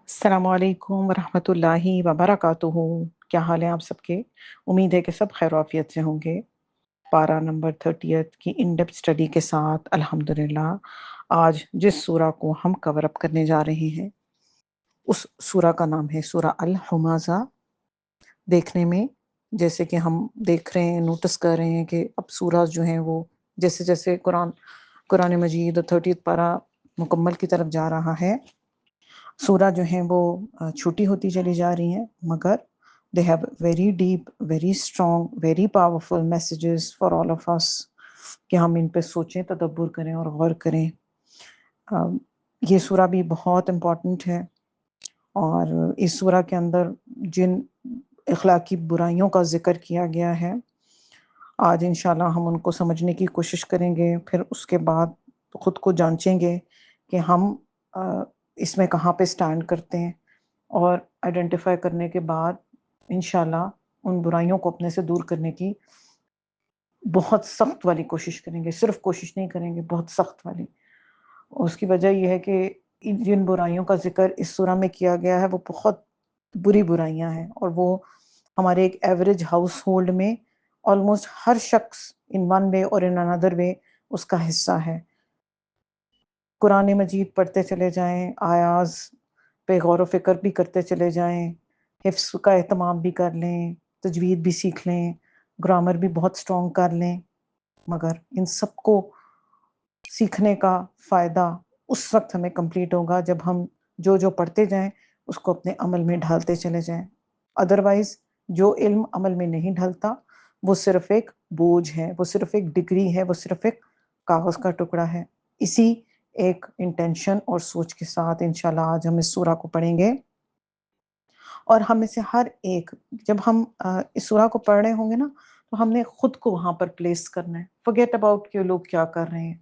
السلام علیکم ورحمۃ اللہ وبرکاتہ۔ کیا حال ہے آپ سب کے؟ امید ہے کہ سب خیر و عافیت سے ہوں گے۔ پارہ نمبر 30 کی ان ڈیپتھ اسٹڈی کے ساتھ الحمدللہ آج جس سورہ کو ہم کور اپ کرنے جا رہے ہیں اس سورہ کا نام ہے سورہ الحمزہ۔ دیکھنے میں جیسے کہ ہم دیکھ رہے ہیں، نوٹس کر رہے ہیں کہ اب سورہ جو ہیں وہ جیسے جیسے قرآن مجید 30 پارہ مکمل کی طرف جا رہا ہے، سورہ جو ہیں وہ چھوٹی ہوتی چلی جا رہی ہیں، مگر they have very deep, very strong, very powerful messages for all of us کہ ہم ان پہ سوچیں، تدبر کریں اور غور کریں۔ یہ سورہ بھی بہت امپورٹنٹ ہے، اور اس سورہ کے اندر جن اخلاقی برائیوں کا ذکر کیا گیا ہے آج انشاءاللہ ہم ان کو سمجھنے کی کوشش کریں گے، پھر اس کے بعد خود کو جانچیں گے کہ ہم اس میں کہاں پہ سٹینڈ کرتے ہیں، اور آئیڈینٹیفائی کرنے کے بعد انشاءاللہ ان برائیوں کو اپنے سے دور کرنے کی بہت سخت والی کوشش کریں گے۔ صرف کوشش نہیں کریں گے، بہت سخت والی۔ اس کی وجہ یہ ہے کہ جن برائیوں کا ذکر اس سورہ میں کیا گیا ہے وہ بہت بری برائیاں ہیں، اور وہ ہمارے ایک ایوریج ہاؤس ہولڈ میں آلموسٹ ہر شخص ان ون وے اور ان اندر وے اس کا حصہ ہے۔ قرآن مجید پڑھتے چلے جائیں، آیاز پہ غور و فکر بھی کرتے چلے جائیں، حفظ کا اہتمام بھی کر لیں، تجوید بھی سیکھ لیں، گرامر بھی بہت سٹرونگ کر لیں، مگر ان سب کو سیکھنے کا فائدہ اس وقت ہمیں کمپلیٹ ہوگا جب ہم جو جو پڑھتے جائیں اس کو اپنے عمل میں ڈھالتے چلے جائیں۔ ادروائز جو علم عمل میں نہیں ڈھلتا وہ صرف ایک بوجھ ہے، وہ صرف ایک ڈگری ہے، وہ صرف ایک کاغذ کا ٹکڑا ہے۔ اسی ایک انٹینشن اور سوچ کے ساتھ انشاءاللہ آج ہم اس سورہ کو پڑھیں گے، اور ہم میں سے ہر ایک جب ہم اس سورہ کو پڑھ رہے ہوں گے نا تو ہم نے خود کو وہاں پر پلیس کرنا ہے۔ forget about کہ لوگ کیا کر رہے ہیں،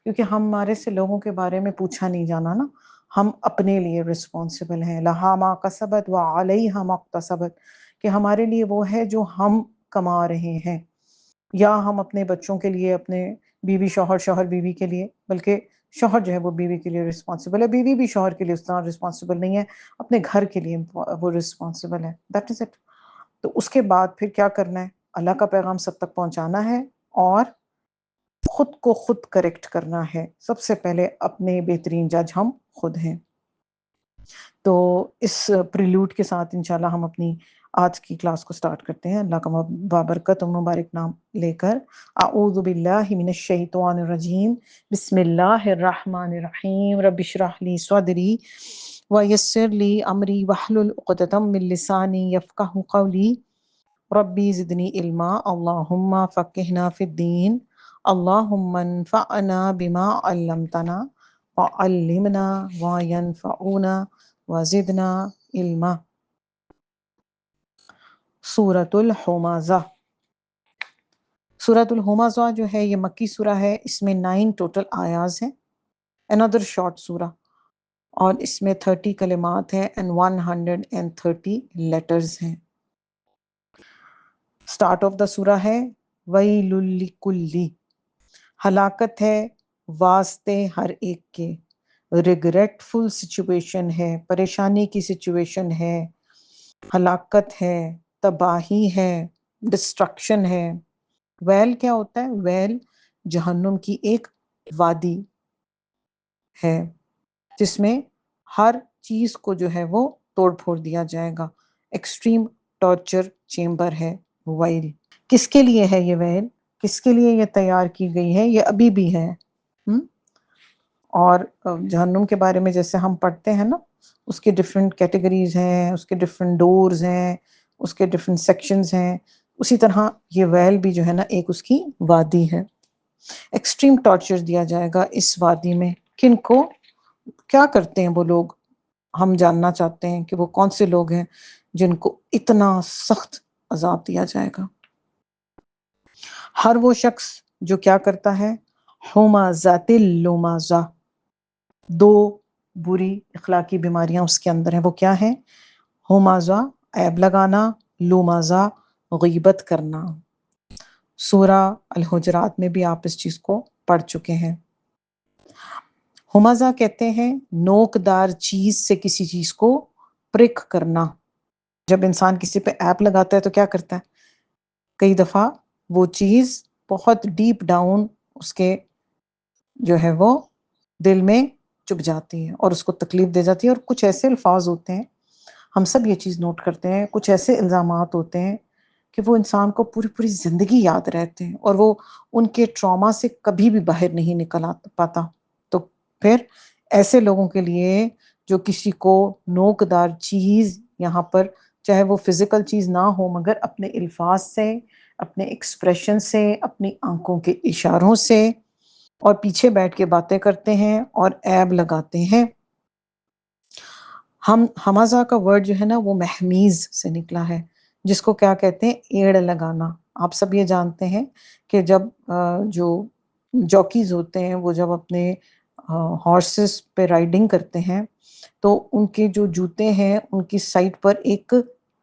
کیونکہ ہمارے سے لوگوں کے بارے میں پوچھا نہیں جانا نا، ہم اپنے لیے رسپانسبل ہیں۔ لہا ما کسبت وعلیہا ما اکتسبت، کہ ہمارے لیے وہ ہے جو ہم کما رہے ہیں، یا ہم اپنے بچوں کے لیے، اپنے بیوی شوہر، شوہر بیوی کے لیے، بلکہ شوہر جو ہے وہ بیوی کے لیے رسپانسبل ہے، بیوی بھی شوہر کے لیے اس طرح رسپانسبل نہیں ہے، اپنے گھر کے لیے وہ رسپانسبل ہے۔ That is it. تو اس کے بعد پھر کیا کرنا ہے؟ اللہ کا پیغام سب تک پہنچانا ہے، اور خود کو خود کریکٹ کرنا ہے۔ سب سے پہلے اپنے بہترین جج ہم خود ہیں۔ تو اس پریلوڈ کے ساتھ انشاءاللہ ہم اپنی آج کی کلاس کو سٹارٹ کرتے ہیں، اللہ کا بابرکت و مبارک نام لے کر۔ اعوذ باللہ من الشیطان الرجیم، بسم اللہ الرحمن الرحیم، رب اشرح لی صدری ویسر لی امری واحلل عقدۃ من لسانی یفقہوا قولی، ربی زدنی علما، اللہم فقہنا فی الدین، اللہم انفعنا بما علمتنا وعلمنا وینفعونا وزدنا علما۔ سورۃ الحمزہ۔ سورۃ الحمزہ جو ہے یہ مکی سورہ ہے، اس میں 9 ٹوٹل آیاز ہیں، another شارٹ سورہ، اور اس میں 30 کلمات ہیں and 130 لیٹرز ہیں۔ سٹارٹ آف دا سورہ ہے ویل لکل، ہلاکت ہے واسطے ہر ایک کے، ریگریٹفل سچویشن ہے، پریشانی کی سچویشن ہے، ہلاکت ہے، تباہی ہے، ڈسٹرکشن ہے۔ ویل کیا ہوتا ہے؟ ویل جہنم کی ایک وادی ہے جس میں ہر چیز کو جو ہے وہ توڑ پھوڑ دیا جائے گا، ایکسٹریم ٹارچر چیمبر ہے ویل۔ کس کے لیے ہے یہ ویل؟ کس کے لیے یہ تیار کی گئی ہے؟ یہ ابھی بھی ہے۔ اور جہنم کے بارے میں جیسے ہم پڑھتے ہیں نا، اس کے ڈفرینٹ کیٹیگریز ہیں، اس کے ڈفرینٹ ڈورز ہیں، اس کے ڈفرینٹ سیکشنز ہیں، اسی طرح یہ ویل بھی جو ہے نا ایک اس کی وادی ہے۔ ایکسٹریم ٹارچر دیا جائے گا اس وادی میں۔ کن کو؟ کیا کرتے ہیں وہ لوگ؟ ہم جاننا چاہتے ہیں کہ وہ کون سے لوگ ہیں جن کو اتنا سخت عذاب دیا جائے گا۔ ہر وہ شخص جو کیا کرتا ہے؟ ہمزۃ اللمزہ، 2 بری اخلاقی بیماریاں اس کے اندر ہیں۔ وہ کیا ہیں؟ ہمزہ عیب لگانا، لمزہ غیبت کرنا۔ سورہ الحجرات میں بھی آپ اس چیز کو پڑھ چکے ہیں۔ ہمزہ کہتے ہیں نوکدار چیز سے کسی چیز کو پرک کرنا. جب انسان کسی پہ ایپ لگاتا ہے تو کیا کرتا ہے؟ کئی دفعہ وہ چیز بہت ڈیپ ڈاؤن اس کے جو ہے وہ دل میں چپ جاتی ہے اور اس کو تکلیف دے جاتی ہے. اور کچھ ایسے الفاظ ہوتے ہیں، ہم سب یہ چیز نوٹ کرتے ہیں، کچھ ایسے الزامات ہوتے ہیں کہ وہ انسان کو پوری پوری زندگی یاد رہتے ہیں اور وہ ان کے ٹراما سے کبھی بھی باہر نہیں نکل پاتا. تو پھر ایسے لوگوں کے لیے جو کسی کو نوکدار چیز، یہاں پر چاہے وہ فزیکل چیز نہ ہو مگر اپنے الفاظ سے، اپنے ایکسپریشن سے، اپنی آنکھوں کے اشاروں سے اور پیچھے بیٹھ کے باتیں کرتے ہیں اور عیب لگاتے ہیں. حمزہ کا ورڈ جو ہے نا وہ محمیز سے نکلا ہے، جس کو کیا کہتے ہیں؟ ایڑ لگانا. آپ سب یہ جانتے ہیں کہ جب جو جاکیز ہوتے ہیں وہ جب اپنے ہارسز پہ رائڈنگ کرتے ہیں تو ان کے جو جوتے ہیں ان کی سائڈ پر ایک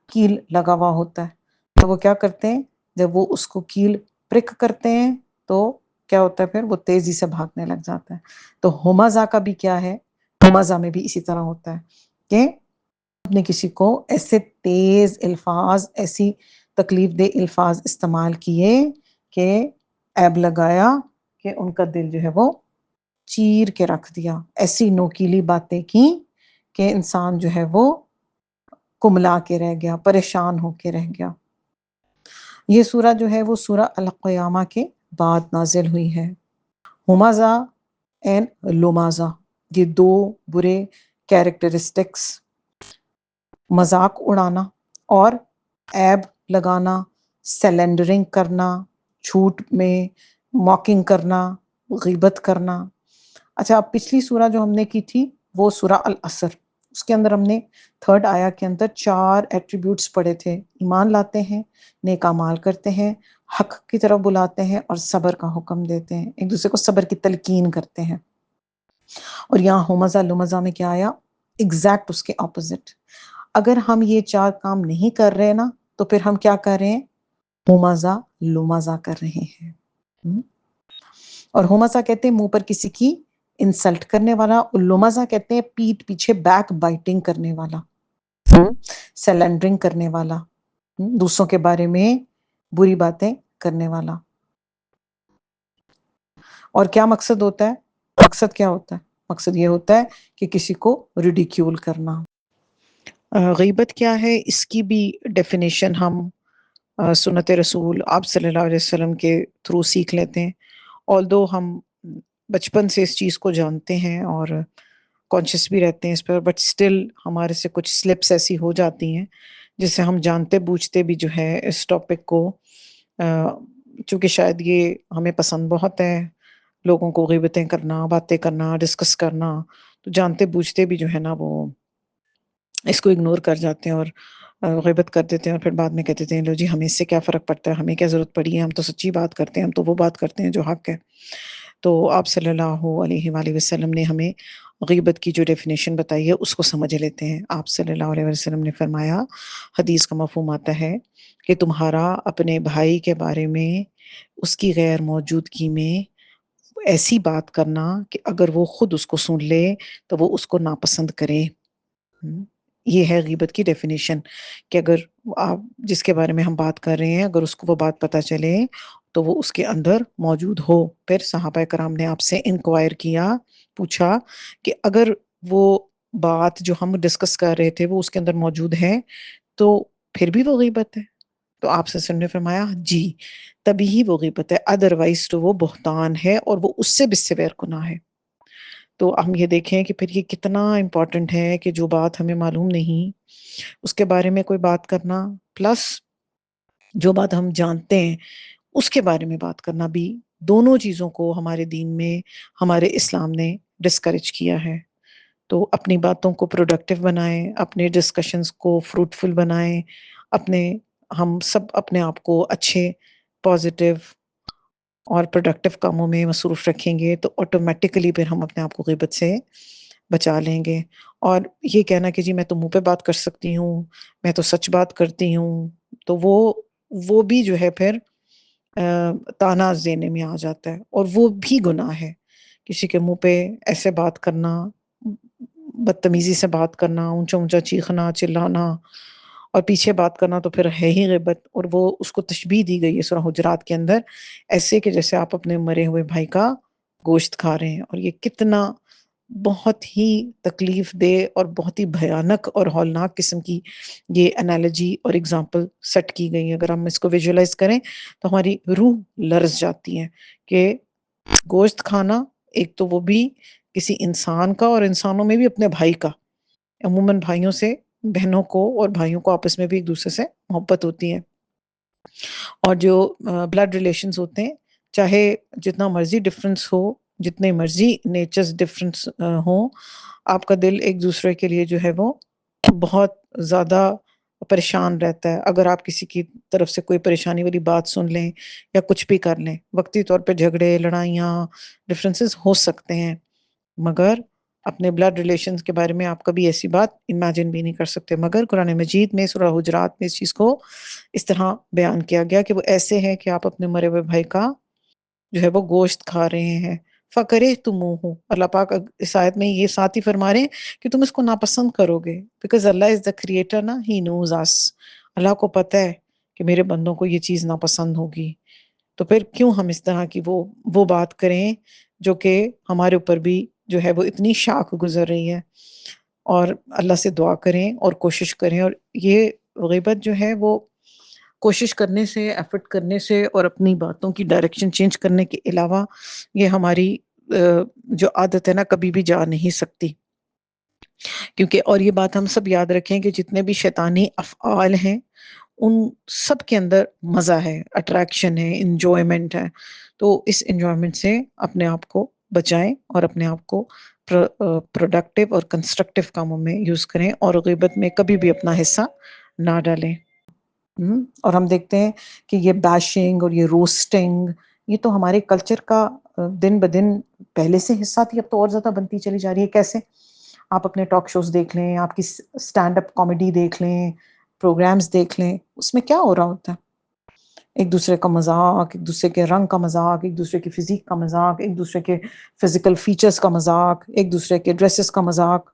کیل لگا ہوا ہوتا ہے. تو وہ کیا کرتے ہیں؟ جب وہ اس کو کیل پرک کرتے ہیں تو کیا ہوتا ہے؟ پھر وہ تیزی سے بھاگنے لگ جاتا ہے. تو ہمزہ کا بھی کیا ہے؟ ہمزہ میں بھی اسی طرح ہوتا ہے کہ آپ نے کسی کو ایسے تیز الفاظ، ایسی تکلیف دہ الفاظ استعمال کیے کہ عیب لگایا کہ ان کا دل جو ہے وہ چیر کے رکھ دیا. ایسی نوکیلی باتیں کی کہ انسان جو ہے وہ کملا کے رہ گیا، پریشان ہو کے رہ گیا. یہ سورہ جو ہے وہ سورہ القیامہ کے بعد نازل ہوئی ہے. ہمزہ اینڈ لمازہ، یہ دو برے کیریکٹرسٹکس، مذاق اڑانا اور عیب لگانا، سیلنڈرنگ کرنا، جھوٹ میں موکنگ کرنا، غیبت کرنا. اچھا، اب پچھلی سورہ جو ہم نے کی تھی وہ سورہ العصر، اس کے اندر ہم نے 3rd آیا کے اندر 4 ایٹریبیوٹس پڑھے تھے. ایمان لاتے ہیں، نیک اعمال کرتے ہیں، حق کی طرف بلاتے ہیں اور صبر کا حکم دیتے ہیں، ایک دوسرے کو صبر کی تلقین کرتے ہیں. اور یہاں ہمزہ لمزہ میں کیا آیا؟ ایگزیکٹ اس کے اپوزٹ. اگر ہم یہ 4 کام نہیں کر رہے نا تو پھر ہم کیا کر رہے ہیں؟ ہمزہ لمزہ کر رہے ہیں. اور ہمزہ کہتے ہیں منہ پر کسی کی انسلٹ کرنے والا، اور لمزہ کہتے ہیں پیٹ پیچھے بیک بائٹنگ کرنے والا، سیلنڈرنگ کرنے والا، دوسروں کے بارے میں بری باتیں کرنے والا. اور کیا مقصد ہوتا ہے؟ مقصد کیا ہوتا ہے؟ مقصد یہ ہوتا ہے کہ کسی کو ریڈیکیول کرنا. غیبت کیا ہے؟ اس کی بھی ڈیفینیشن ہم سنت رسول آپ صلی اللہ علیہ وسلم کے تھرو سیکھ لیتے ہیں. آلدو ہم بچپن سے اس چیز کو جانتے ہیں اور کانشیس بھی رہتے ہیں اس پر، بٹ سٹل ہمارے سے کچھ سلپس ایسی ہو جاتی ہیں جس سے ہم جانتے بوجھتے بھی جو ہے اس ٹاپک کو، چونکہ شاید یہ ہمیں پسند بہت ہے لوگوں کو غیبتیں کرنا، باتیں کرنا، ڈسکس کرنا، تو جانتے بوجھتے بھی جو ہے نا وہ اس کو اگنور کر جاتے ہیں اور غیبت کر دیتے ہیں، اور پھر بعد میں کہتے ہیں لو جی ہمیں اس سے کیا فرق پڑتا ہے، ہمیں کیا ضرورت پڑی ہے، ہم تو سچی بات کرتے ہیں، ہم تو وہ بات کرتے ہیں جو حق ہے. تو آپ صلی اللہ علیہ وآلہ وسلم نے ہمیں غیبت کی جو ڈیفینیشن بتائی ہے اس کو سمجھ لیتے ہیں. آپ صلی اللہ علیہ وسلم نے فرمایا، حدیث کا مفہوم آتا ہے کہ تمہارا اپنے بھائی کے بارے میں اس کی غیر موجودگی میں ایسی بات کرنا کہ اگر وہ خود اس کو سن لے تو وہ اس کو ناپسند کرے. یہ ہے غیبت کی ڈیفینیشن، کہ اگر آپ جس کے بارے میں ہم بات کر رہے ہیں اگر اس کو وہ بات پتہ چلے تو وہ اس کے اندر موجود ہو. پھر صحابہ کرام نے آپ سے انکوائر کیا، پوچھا کہ اگر وہ بات جو ہم ڈسکس کر رہے تھے وہ اس کے اندر موجود ہے تو پھر بھی وہ غیبت ہے؟ تو آپ سے سن نے فرمایا جی، تبھی ہی وہ غیبت ہے، ادروائز تو وہ بہتان ہے اور وہ اس سے بھی سیویر گناہ ہے. تو ہم یہ دیکھیں کہ پھر یہ کتنا امپورٹنٹ ہے کہ جو بات ہمیں معلوم نہیں اس کے بارے میں کوئی بات کرنا، پلس جو بات ہم جانتے ہیں اس کے بارے میں بات کرنا بھی، دونوں چیزوں کو ہمارے دین میں، ہمارے اسلام نے ڈسکریج کیا ہے. تو اپنی باتوں کو پروڈکٹیو بنائیں، اپنے ڈسکشنز کو فروٹفل بنائیں، ہم سب اپنے آپ کو اچھے، پازیٹیو اور پروڈکٹیو کاموں میں مصروف رکھیں گے تو آٹومیٹیکلی پھر ہم اپنے آپ کو غیبت سے بچا لیں گے. اور یہ کہنا کہ جی میں تو منہ پہ بات کر سکتی ہوں، میں تو سچ بات کرتی ہوں، تو وہ بھی جو ہے پھر تانا دینے میں آ جاتا ہے اور وہ بھی گناہ ہے. کسی کے منہ پہ ایسے بات کرنا، بدتمیزی سے بات کرنا، اونچا اونچا چیخنا چلانا اور پیچھے بات کرنا تو پھر ہے ہی غیبت، اور وہ اس کو تشبیہ دی گئی ہے سورہ حجرات کے اندر ایسے کہ جیسے آپ اپنے مرے ہوئے بھائی کا گوشت کھا رہے ہیں، اور یہ کتنا بہت ہی تکلیف دہ اور بہت ہی بھیانک اور ہولناک قسم کی یہ انالوجی اور اگزامپل سیٹ کی گئی ہے۔ اگر ہم اس کو ویژولائز کریں تو ہماری روح لرز جاتی ہے کہ گوشت کھانا، ایک تو وہ بھی کسی انسان کا، اور انسانوں میں بھی اپنے بھائی کا، عموماً بھائیوں سے بہنوں کو اور بھائیوں کو آپس میں بھی ایک دوسرے سے محبت ہوتی ہے، اور جو بلڈ ریلیشنز ہوتے ہیں، چاہے جتنا مرضی ڈفرنس ہو، جتنے مرضی نیچرز ڈفرنس ہوں، آپ کا دل ایک دوسرے کے لیے جو ہے وہ بہت زیادہ پریشان رہتا ہے۔ اگر آپ کسی کی طرف سے کوئی پریشانی والی بات سن لیں یا کچھ بھی کر لیں، وقتی طور پہ جھگڑے، لڑائیاں، ڈفرینسز ہو سکتے ہیں، مگر اپنے بلڈ ریلیشنز کے بارے میں آپ کبھی ایسی بات امیجن بھی نہیں کر سکتے۔ مگر قرآن مجید میں سورہ حجرات میں اس چیز کو اس طرح بیان کیا گیا کہ وہ ایسے ہے کہ آپ اپنے مرے ہوئے بھائی کا جو ہے وہ گوشت کھا رہے ہیں۔ فَقَرِہْ تُمُوهُ، اللہ پاک اس آیت میں یہ ساتھ ہی فرما رہے ہیں کہ تم اس کو ناپسند کرو گے، because Allah is the creator نا، ہی نوز اس، اللہ کو پتہ ہے کہ میرے بندوں کو یہ چیز ناپسند ہوگی، تو پھر کیوں ہم اس طرح کی وہ بات کریں جو کہ ہمارے اوپر بھی جو ہے وہ اتنی شاک گزر رہی ہے۔ اور اللہ سے دعا کریں اور کوشش کریں، اور یہ غیبت جو ہے وہ کوشش کرنے سے، ایفرٹ کرنے سے اور اپنی باتوں کی ڈائریکشن چینج کرنے کے علاوہ یہ ہماری جو عادت ہے نا کبھی بھی جا نہیں سکتی، کیونکہ اور یہ بات ہم سب یاد رکھیں کہ جتنے بھی شیطانی افعال ہیں ان سب کے اندر مزہ ہے، اٹریکشن ہے، انجوائمنٹ ہے، تو اس انجوائمنٹ سے اپنے آپ کو بچائیں اور اپنے آپ کو پروڈکٹیو اور کنسٹرکٹیو کاموں میں یوز کریں، اور غیبت میں کبھی بھی اپنا حصہ نہ ڈالیں۔ اور ہم دیکھتے ہیں کہ یہ بیشنگ اور یہ روسٹنگ یہ تو ہمارے کلچر کا دن بدن پہلے سے حصہ تھی، اب تو اور زیادہ بنتی چلی جا رہی ہے۔ کیسے؟ آپ اپنے ٹاک شوز دیکھ لیں، آپ کی اسٹینڈ اپ کامیڈی دیکھ لیں، پروگرامز دیکھ لیں، اس میں کیا ہو رہا ہوتا ہے؟ ایک دوسرے کا مذاق، ایک دوسرے کے رنگ کا مذاق، ایک دوسرے کی فزیک کا مذاق، ایک دوسرے کے فزیکل فیچرز کا مذاق، ایک دوسرے کے ڈریسز کا مذاق۔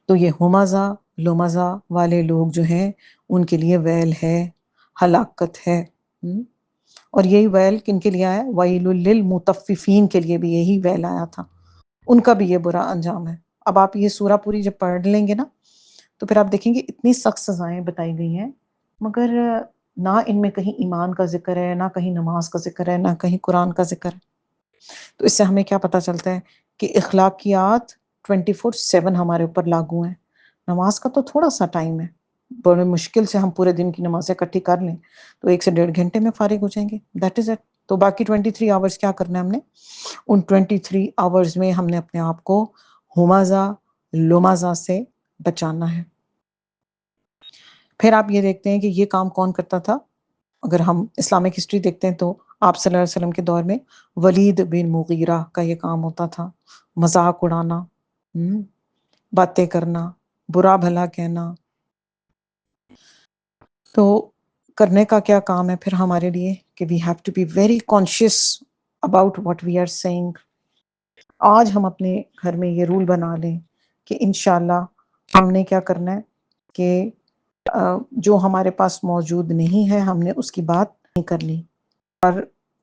تو یہ ہومزہ لومزہ والے لوگ جو ہیں ان کے لیے ویل ہے، ہلاکت ہے۔ اور یہی ویل کن کے لیے آیا؟ ویل للمطففین کے لیے بھی یہی ویل آیا تھا، ان کا بھی یہ برا انجام ہے۔ اب آپ یہ سورہ پوری جب پڑھ لیں گے نا تو پھر آپ دیکھیں گے اتنی سخت سزائیں بتائی گئی ہیں، مگر نہ ان میں کہیں ایمان کا ذکر ہے، نہ کہیں نماز کا ذکر ہے، نہ کہیں قرآن کا ذکر ہے۔ تو اس سے ہمیں کیا پتہ چلتا ہے کہ اخلاقیات 24/7 ہمارے اوپر لاگو ہیں۔ نماز کا تو تھوڑا سا ٹائم ہے، بڑے مشکل سے ہم پورے دن کی نمازیں اکٹھی کر لیں تو 1 سے 1.5 گھنٹے میں فارغ ہو جائیں گے، دیٹ از اٹ۔ تو باقی 23 آورز کیا کرنا ہے ہم نے؟ ان 23 آورز میں ہم نے اپنے آپ کو ہمازہ لومازہ سے بچانا ہے۔ پھر آپ یہ دیکھتے ہیں کہ یہ کام کون کرتا تھا؟ اگر ہم اسلامک ہسٹری دیکھتے ہیں تو آپ صلی اللہ علیہ وسلم کے دور میں ولید بن مغیرہ کا یہ کام ہوتا تھا، مذاق اڑانا، باتیں کرنا، برا بھلا کہنا۔ تو کرنے کا کیا کام ہے پھر ہمارے لیے کہ we have to be very conscious about what we are seeing. آج ہم اپنے گھر میں یہ رول بنا لیں کہ انشاءاللہ ہم نے کیا کرنا ہے کہ جو ہمارے پاس موجود نہیں ہے ہم نے اس کی بات نہیں کرنی، اور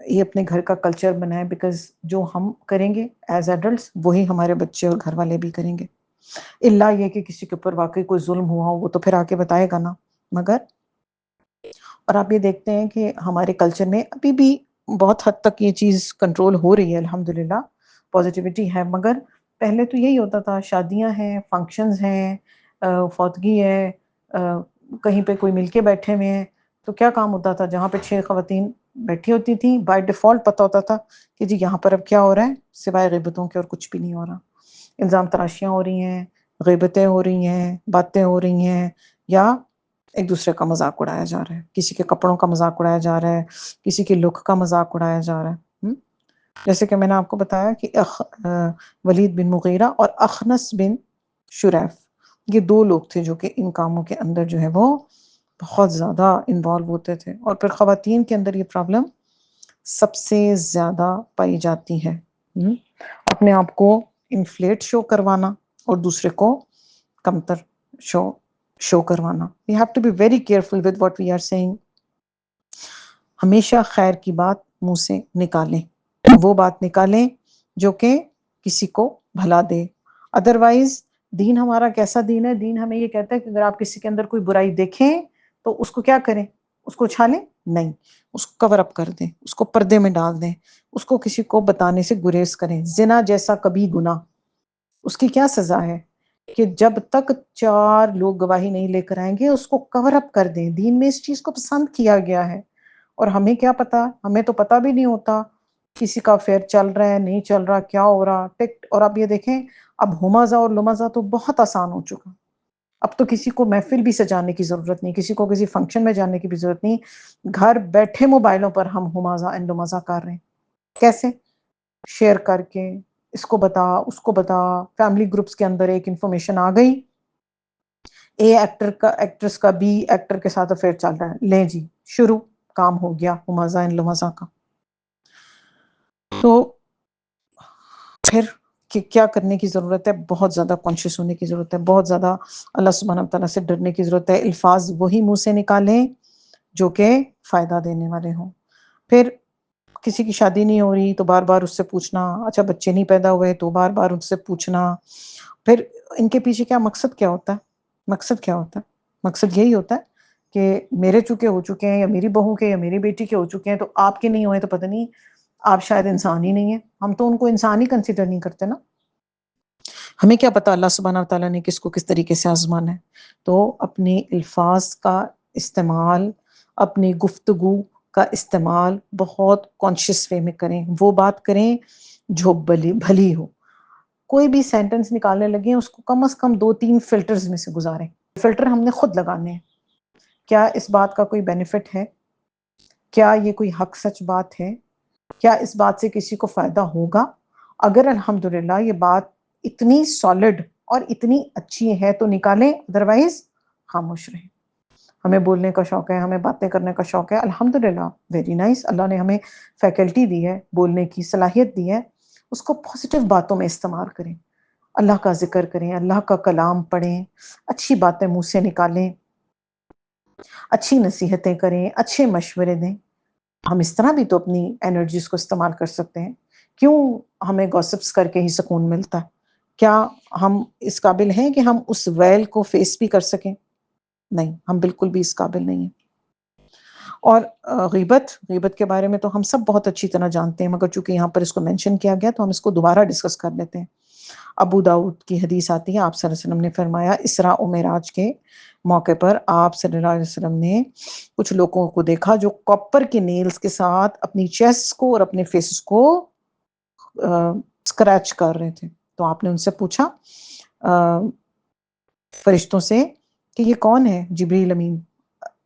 یہ اپنے گھر کا کلچر بنائے، بیکاز جو ہم کریں گے ایز ایڈلٹس وہی ہمارے بچے اور گھر والے بھی کریں گے، اللہ یہ کہ کسی کے اوپر واقعی کوئی ظلم ہوا ہو وہ تو پھر آ کے بتائے گا نا، مگر اور آپ یہ دیکھتے ہیں کہ ہمارے کلچر میں ابھی بھی بہت حد تک یہ چیز کنٹرول ہو رہی ہے، الحمدللہ پازیٹیوٹی ہے، مگر پہلے تو یہی ہوتا تھا، شادیاں ہیں، فنکشنز ہیں، فوتگی ہے، کہیں پہ کوئی مل کے بیٹھے ہوئے ہیں، تو کیا کام ہوتا تھا؟ جہاں پہ 6 خواتین بیٹھی ہوتی تھیں بائی ڈیفالٹ پتہ ہوتا تھا کہ جی یہاں پر اب کیا ہو رہا ہے، سوائے غیبتوں کے اور کچھ بھی نہیں ہو رہا۔ الزام تراشیاں ہو رہی ہیں، غیبتیں ہو رہی ہیں، باتیں ہو رہی ہیں، یا ایک دوسرے کا مذاق اڑایا جا رہا ہے، کسی کے کپڑوں کا مذاق اڑایا جا رہا ہے، کسی کے لک کا مذاق اڑایا جا رہا ہے۔ جیسے کہ میں نے آپ کو بتایا کہ ولید بن مغیرہ اور اخنس بن شریف یہ 2 لوگ تھے جو کہ ان کاموں کے اندر جو ہے وہ بہت زیادہ انوالو ہوتے تھے، اور پھر خواتین کے اندر یہ پرابلم سب سے زیادہ پائی جاتی ہے۔ اپنے آپ کو انفلیٹ شو کروانا اور دوسرے کو کمتر شو کروانا. We have to be very careful with what we are saying. ہمیشہ خیر کی بات منہ سے نکالیں، وہ بات نکالیں جو کہ کسی کو بھلا دے. ادروائز دین ہمارا کیسا دین ہے؟ دین ہمیں یہ کہتا ہے کہ اگر آپ کسی کے اندر کوئی برائی دیکھیں تو اس کو کیا کریں؟ اس کو چھالیں نہیں، اس کو کور اپ کر دیں، اس کو پردے میں ڈال دیں، اس کو کسی کو بتانے سے گریز کریں. زنا جیسا کبھی گناہ، اس کی کیا سزا ہے کہ جب تک 4 لوگ گواہی نہیں لے کر آئیں گے اس کو کور اپ کر دیں. دین میں اس چیز کو پسند کیا گیا ہے. اور ہمیں کیا پتا، ہمیں تو پتا بھی نہیں ہوتا کسی کا افیئر چل رہا ہے نہیں چل رہا، کیا ہو رہا. اور اب یہ دیکھیں، اب ہمازہ اور لمزہ تو بہت آسان ہو چکا. اب تو کسی کو محفل بھی سجانے کی ضرورت نہیں، کسی کو کسی فنکشن میں جانے کی بھی ضرورت نہیں. گھر بیٹھے موبائلوں پر ہم ہمازہ اینڈ لمزہ کر رہے ہیں. کیسے؟ شیئر کر کے اس کو بتا اس کو بتا. فیملی گروپس کے اندر ایک انفارمیشن آ گئی، اے ایکٹریس کا بی ایکٹر کے ساتھ افیئر چل رہا ہے، لیں جی شروع، کام ہو گیا ہمازہ اینڈ لمزہ کا. تو پھر کیا کرنے کی ضرورت ہے؟ بہت زیادہ کانشیس ہونے کی ضرورت ہے، بہت زیادہ اللہ سبحانہ تعالیٰ سے ڈرنے کی ضرورت ہے. الفاظ وہی منہ سے نکالیں جو کہ فائدہ دینے والے ہوں. پھر کسی کی شادی نہیں ہو رہی تو بار بار اس سے پوچھنا، اچھا بچے نہیں پیدا ہوئے تو بار بار اس سے پوچھنا. پھر ان کے پیچھے کیا مقصد کیا ہوتا ہے؟ مقصد کیا ہوتا ہے؟ مقصد یہی ہوتا ہے کہ میرے چکے ہو چکے ہیں، یا میری بہو کے یا میری بیٹی کے ہو چکے ہیں، تو آپ کے نہیں ہوئے تو پتہ نہیں آپ شاید انسان ہی نہیں ہیں. ہم تو ان کو انسان ہی کنسیڈر نہیں کرتے نا. ہمیں کیا پتا اللہ سبحانہ تعالیٰ نے کس کو کس طریقے سے آزمانا ہے. تو اپنے الفاظ کا استعمال، اپنی گفتگو کا استعمال بہت کانشیس وے میں کریں. وہ بات کریں جو بھلی ہو. کوئی بھی سینٹنس نکالنے لگے اس کو کم از کم 2-3 فلٹرز میں سے گزاریں. فلٹر ہم نے خود لگانے ہیں. کیا اس بات کا کوئی بینیفٹ ہے؟ کیا یہ کوئی حق سچ بات ہے؟ کیا اس بات سے کسی کو فائدہ ہوگا؟ اگر الحمدللہ یہ بات اتنی سالڈ اور اتنی اچھی ہے تو نکالیں، ادروائز خاموش رہیں. ہمیں بولنے کا شوق ہے، ہمیں باتیں کرنے کا شوق ہے، الحمدللہ ویری نائس. اللہ نے ہمیں فیکلٹی دی ہے، بولنے کی صلاحیت دی ہے. اس کو پازیٹیو باتوں میں استعمال کریں. اللہ کا ذکر کریں، اللہ کا کلام پڑھیں، اچھی باتیں منہ سے نکالیں، اچھی نصیحتیں کریں، اچھے مشورے دیں. ہم اس طرح بھی تو اپنی انرجیز کو استعمال کر سکتے ہیں. کیوں ہمیں گوسپس کر کے ہی سکون ملتا ہے؟ کیا ہم اس قابل ہیں کہ ہم اس ویل کو فیس بھی کر سکیں؟ نہیں، ہم بالکل بھی اس قابل نہیں ہیں. اور غیبت کے بارے میں تو ہم سب بہت اچھی طرح جانتے ہیں، مگر چونکہ یہاں پر اس کو مینشن کیا گیا تو ہم اس کو دوبارہ ڈسکس کر لیتے ہیں. ابو داؤد کی حدیث آتی ہے، آپ صلی اللہ علیہ وسلم نے فرمایا اسراء و معراج کے موقع پر آپ صلی اللہ علیہ وسلم نے کچھ لوگوں کو دیکھا جو کاپر کے نیلز کے ساتھ اپنی چیسٹ کو اور اپنے فیسز کو اسکریچ کر رہے تھے. تو آپ نے ان سے پوچھا فرشتوں سے کہ یہ کون ہے؟ جبریل امین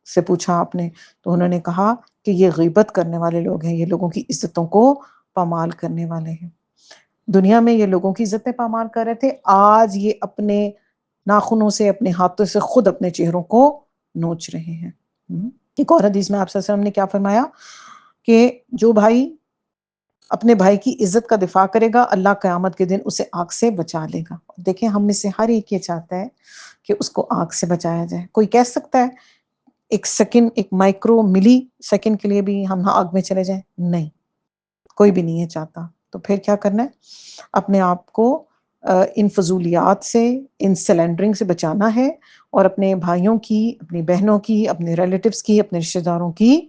سے پوچھا آپ نے، تو انہوں نے کہا کہ یہ غیبت کرنے والے لوگ ہیں، یہ لوگوں کی عزتوں کو پامال کرنے والے ہیں. دنیا میں یہ لوگوں کی عزتیں پامال کر رہے تھے، آج یہ اپنے ناخنوں سے، اپنے ہاتھوں سے خود اپنے چہروں کو نوچ رہے ہیں. ایک اور حدیث میں آپ صلی اللہ علیہ وسلم نے کیا فرمایا کہ جو بھائی اپنے بھائی کی عزت کا دفاع کرے گا اللہ قیامت کے دن اسے آگ سے بچا لے گا. دیکھیں ہم میں سے ہر ایک یہ چاہتا ہے کہ اس کو آگ سے بچایا جائے. کوئی کہہ سکتا ہے ایک سیکنڈ، ایک مائکرو ملی سیکنڈ کے لیے بھی ہم آگ میں چلے جائیں؟ نہیں، کوئی بھی نہیں ہے چاہتا. تو پھر کیا کرنا ہے؟ اپنے آپ کو ان فضولیات سے، ان سلینڈرنگ سے بچانا ہے، اور اپنے بھائیوں کی، اپنی بہنوں کی، اپنے ریلیٹیوز کی، اپنے رشتہ داروں کی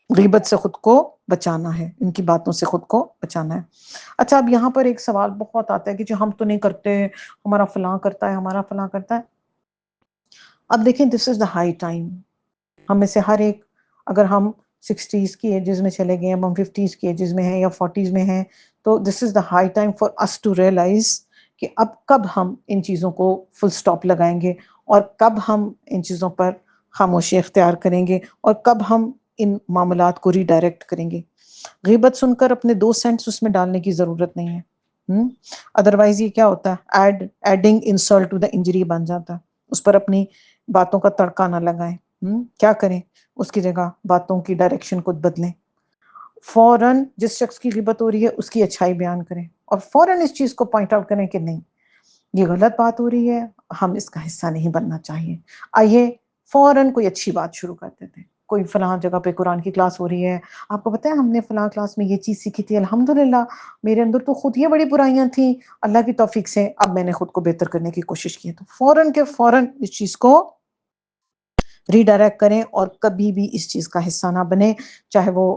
غیبت سے خود کو بچانا ہے، ان کی باتوں سے خود کو بچانا ہے. اچھا، اب یہاں پر ایک سوال بہت آتا ہے کہ جو ہم تو نہیں کرتے، ہمارا فلاں کرتا ہے، ہمارا فلاں کرتا ہے. اب دیکھیں دس از دا ہائی ٹائم. ہم میں سے ہر ایک، اگر ہم 60s کی ایجز میں چلے گئے، ہم 50s کی ایجز میں ہیں یا 40s میں ہیں، تو this is the high time for us to realise کہ اب کب ہم ان چیزوں کو فل سٹاپ لگائیں گے، اور کب ہم ان چیزوں پر خاموشی اختیار کریں گے، اور کب ہم ان معاملات کو ری ڈائریکٹ کریں گے. غیبت سن کر اپنے 2 سینٹس اس میں ڈالنے کی ضرورت نہیں ہے. ادروائز یہ کیا ہوتا ہے؟ Adding insult to the injury بن جاتا ہے. اس پر اپنی باتوں کا تڑکا نہ لگائیں. کیا کریں؟ اس کی جگہ باتوں کی ڈائریکشن کو بدلیں. فوراً جس شخص کی غیبت ہو رہی ہے اس کی اچھائی بیان کریں، اور فوراً اس چیز کو پوائنٹ آؤٹ کریں کہ نہیں یہ غلط بات ہو رہی ہے، ہم اس کا حصہ نہیں بننا چاہیے، آئیے فوراً کوئی اچھی بات شروع کر دیتے ہیں۔ کوئی فلاں جگہ پہ قرآن کی کلاس ہو رہی ہے، آپ کو پتہ ہے ہم نے فلاں کلاس میں یہ چیز سیکھی تھی، الحمدللہ میرے اندر تو خود یہ بڑی برائیاں تھیں، اللہ کی توفیق سے اب میں نے خود کو بہتر کرنے کی کوشش کی ہے، تو فوراً کے فوراً اس چیز کو ری ڈائریکٹ کریں، اور کبھی بھی اس چیز کا حصہ نہ بنے، چاہے وہ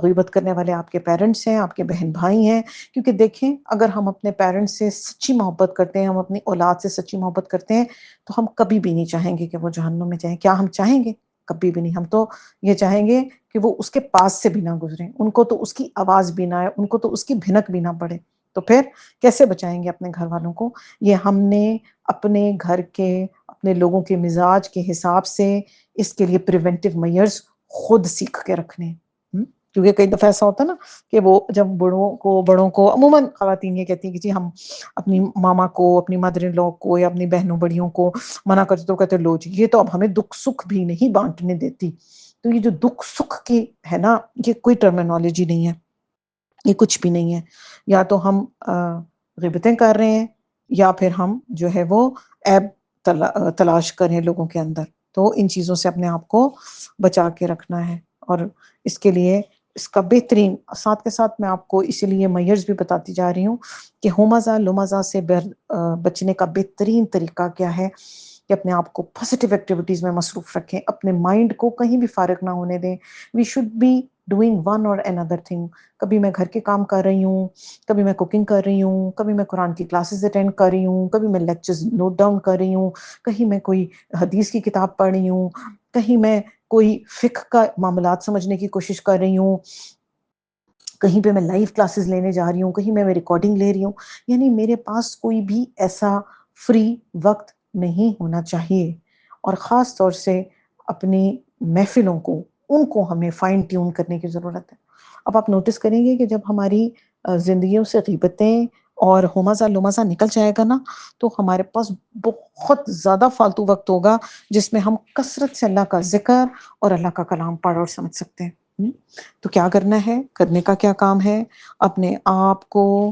غیبت کرنے والے آپ کے پیرنٹس ہیں، آپ کے بہن بھائی ہیں، کیونکہ دیکھیں اگر ہم اپنے پیرنٹس سے سچی محبت کرتے ہیں، ہم اپنی اولاد سے سچی محبت کرتے ہیں، تو ہم کبھی بھی نہیں چاہیں گے کہ وہ جہنم میں جائیں۔ کیا ہم چاہیں گے؟ کبھی بھی نہیں۔ ہم تو یہ چاہیں گے کہ وہ اس کے پاس سے بھی نہ گزریں، ان کو تو اس کی آواز بھی نہ آئے، ان کو تو اس کی بھنک بھی نہ پڑے، تو پھر کیسے بچائیں گے اپنے گھر والوں کو؟ یہ ہم نے اپنے گھر کے، اپنے لوگوں کے مزاج کے حساب سے اس کے لیے پریونٹیو میئرز خود سیکھ کے رکھنے ہیں۔ کیونکہ کئی دفعہ ایسا ہوتا ہے نا کہ وہ جب بڑوں کو عموماً خواتین یہ کہتی ہیں کہ جی ہم اپنی ماما کو، اپنی مدر ان لا کو، یا اپنی بہنوں بڑیوں کو منع کرتے تو کہتے لو جی یہ تو اب ہمیں دکھ سکھ بھی نہیں بانٹنے دیتی۔ تو یہ جو دکھ سکھ کی ہے نا، یہ کوئی ٹرمینالوجی نہیں ہے، یہ کچھ بھی نہیں ہے۔ یا تو ہم غیبتیں کر رہے ہیں، یا پھر ہم جو ہے وہ عیب تلاش کریں لوگوں کے اندر۔ تو ان چیزوں سے اپنے آپ کو بچا کے رکھنا ہے، اور اس کے لیے اس کا بہترین ساتھ کے ساتھ میں آپ کو اسی لیے میئرز بھی بتاتی جا رہی ہوں کہ ہومزہ لمزہ سے بچنے کا بہترین طریقہ کیا ہے کہ اپنے آپ کو پازیٹیو ایکٹیویٹیز میں مصروف رکھیں، اپنے مائنڈ کو کہیں بھی فارغ نہ ہونے دیں۔ We should be doing one or another thing. کبھی میں گھر کے کام کر رہی ہوں، کبھی میں کوکنگ کر رہی ہوں، کبھی میں قرآن کی کلاسز اٹینڈ کر رہی ہوں، کبھی میں لیکچرز نوٹ ڈاؤن کر رہی ہوں، کہیں میں کوئی حدیث کی کتاب پڑھ رہی ہوں، کہیں میں کوئی فقہ کا معاملات سمجھنے کی کوشش کر رہی ہوں، کہیں پہ میں لائیو کلاسز لینے جا رہی ہوں، کہیں میں ریکارڈنگ لے رہی ہوں۔ یعنی میرے پاس کوئی بھی ایسا فری وقت نہیں ہونا چاہیے، اور خاص طور سے اپنی محفلوں کو، ان کو ہمیں فائن ٹیون کرنے کی ضرورت ہے۔ اب آپ نوٹس کریں گے کہ جب ہماری زندگیوں سے غیبتیں اور ہومزہ لمزہ نکل جائے گا نا، تو ہمارے پاس بہت زیادہ فالتو وقت ہوگا جس میں ہم کثرت سے اللہ کا ذکر اور اللہ کا کلام پڑھ اور سمجھ سکتے ہیں۔ تو کیا کرنا ہے؟ کرنے کا کیا کام ہے؟ اپنے آپ کو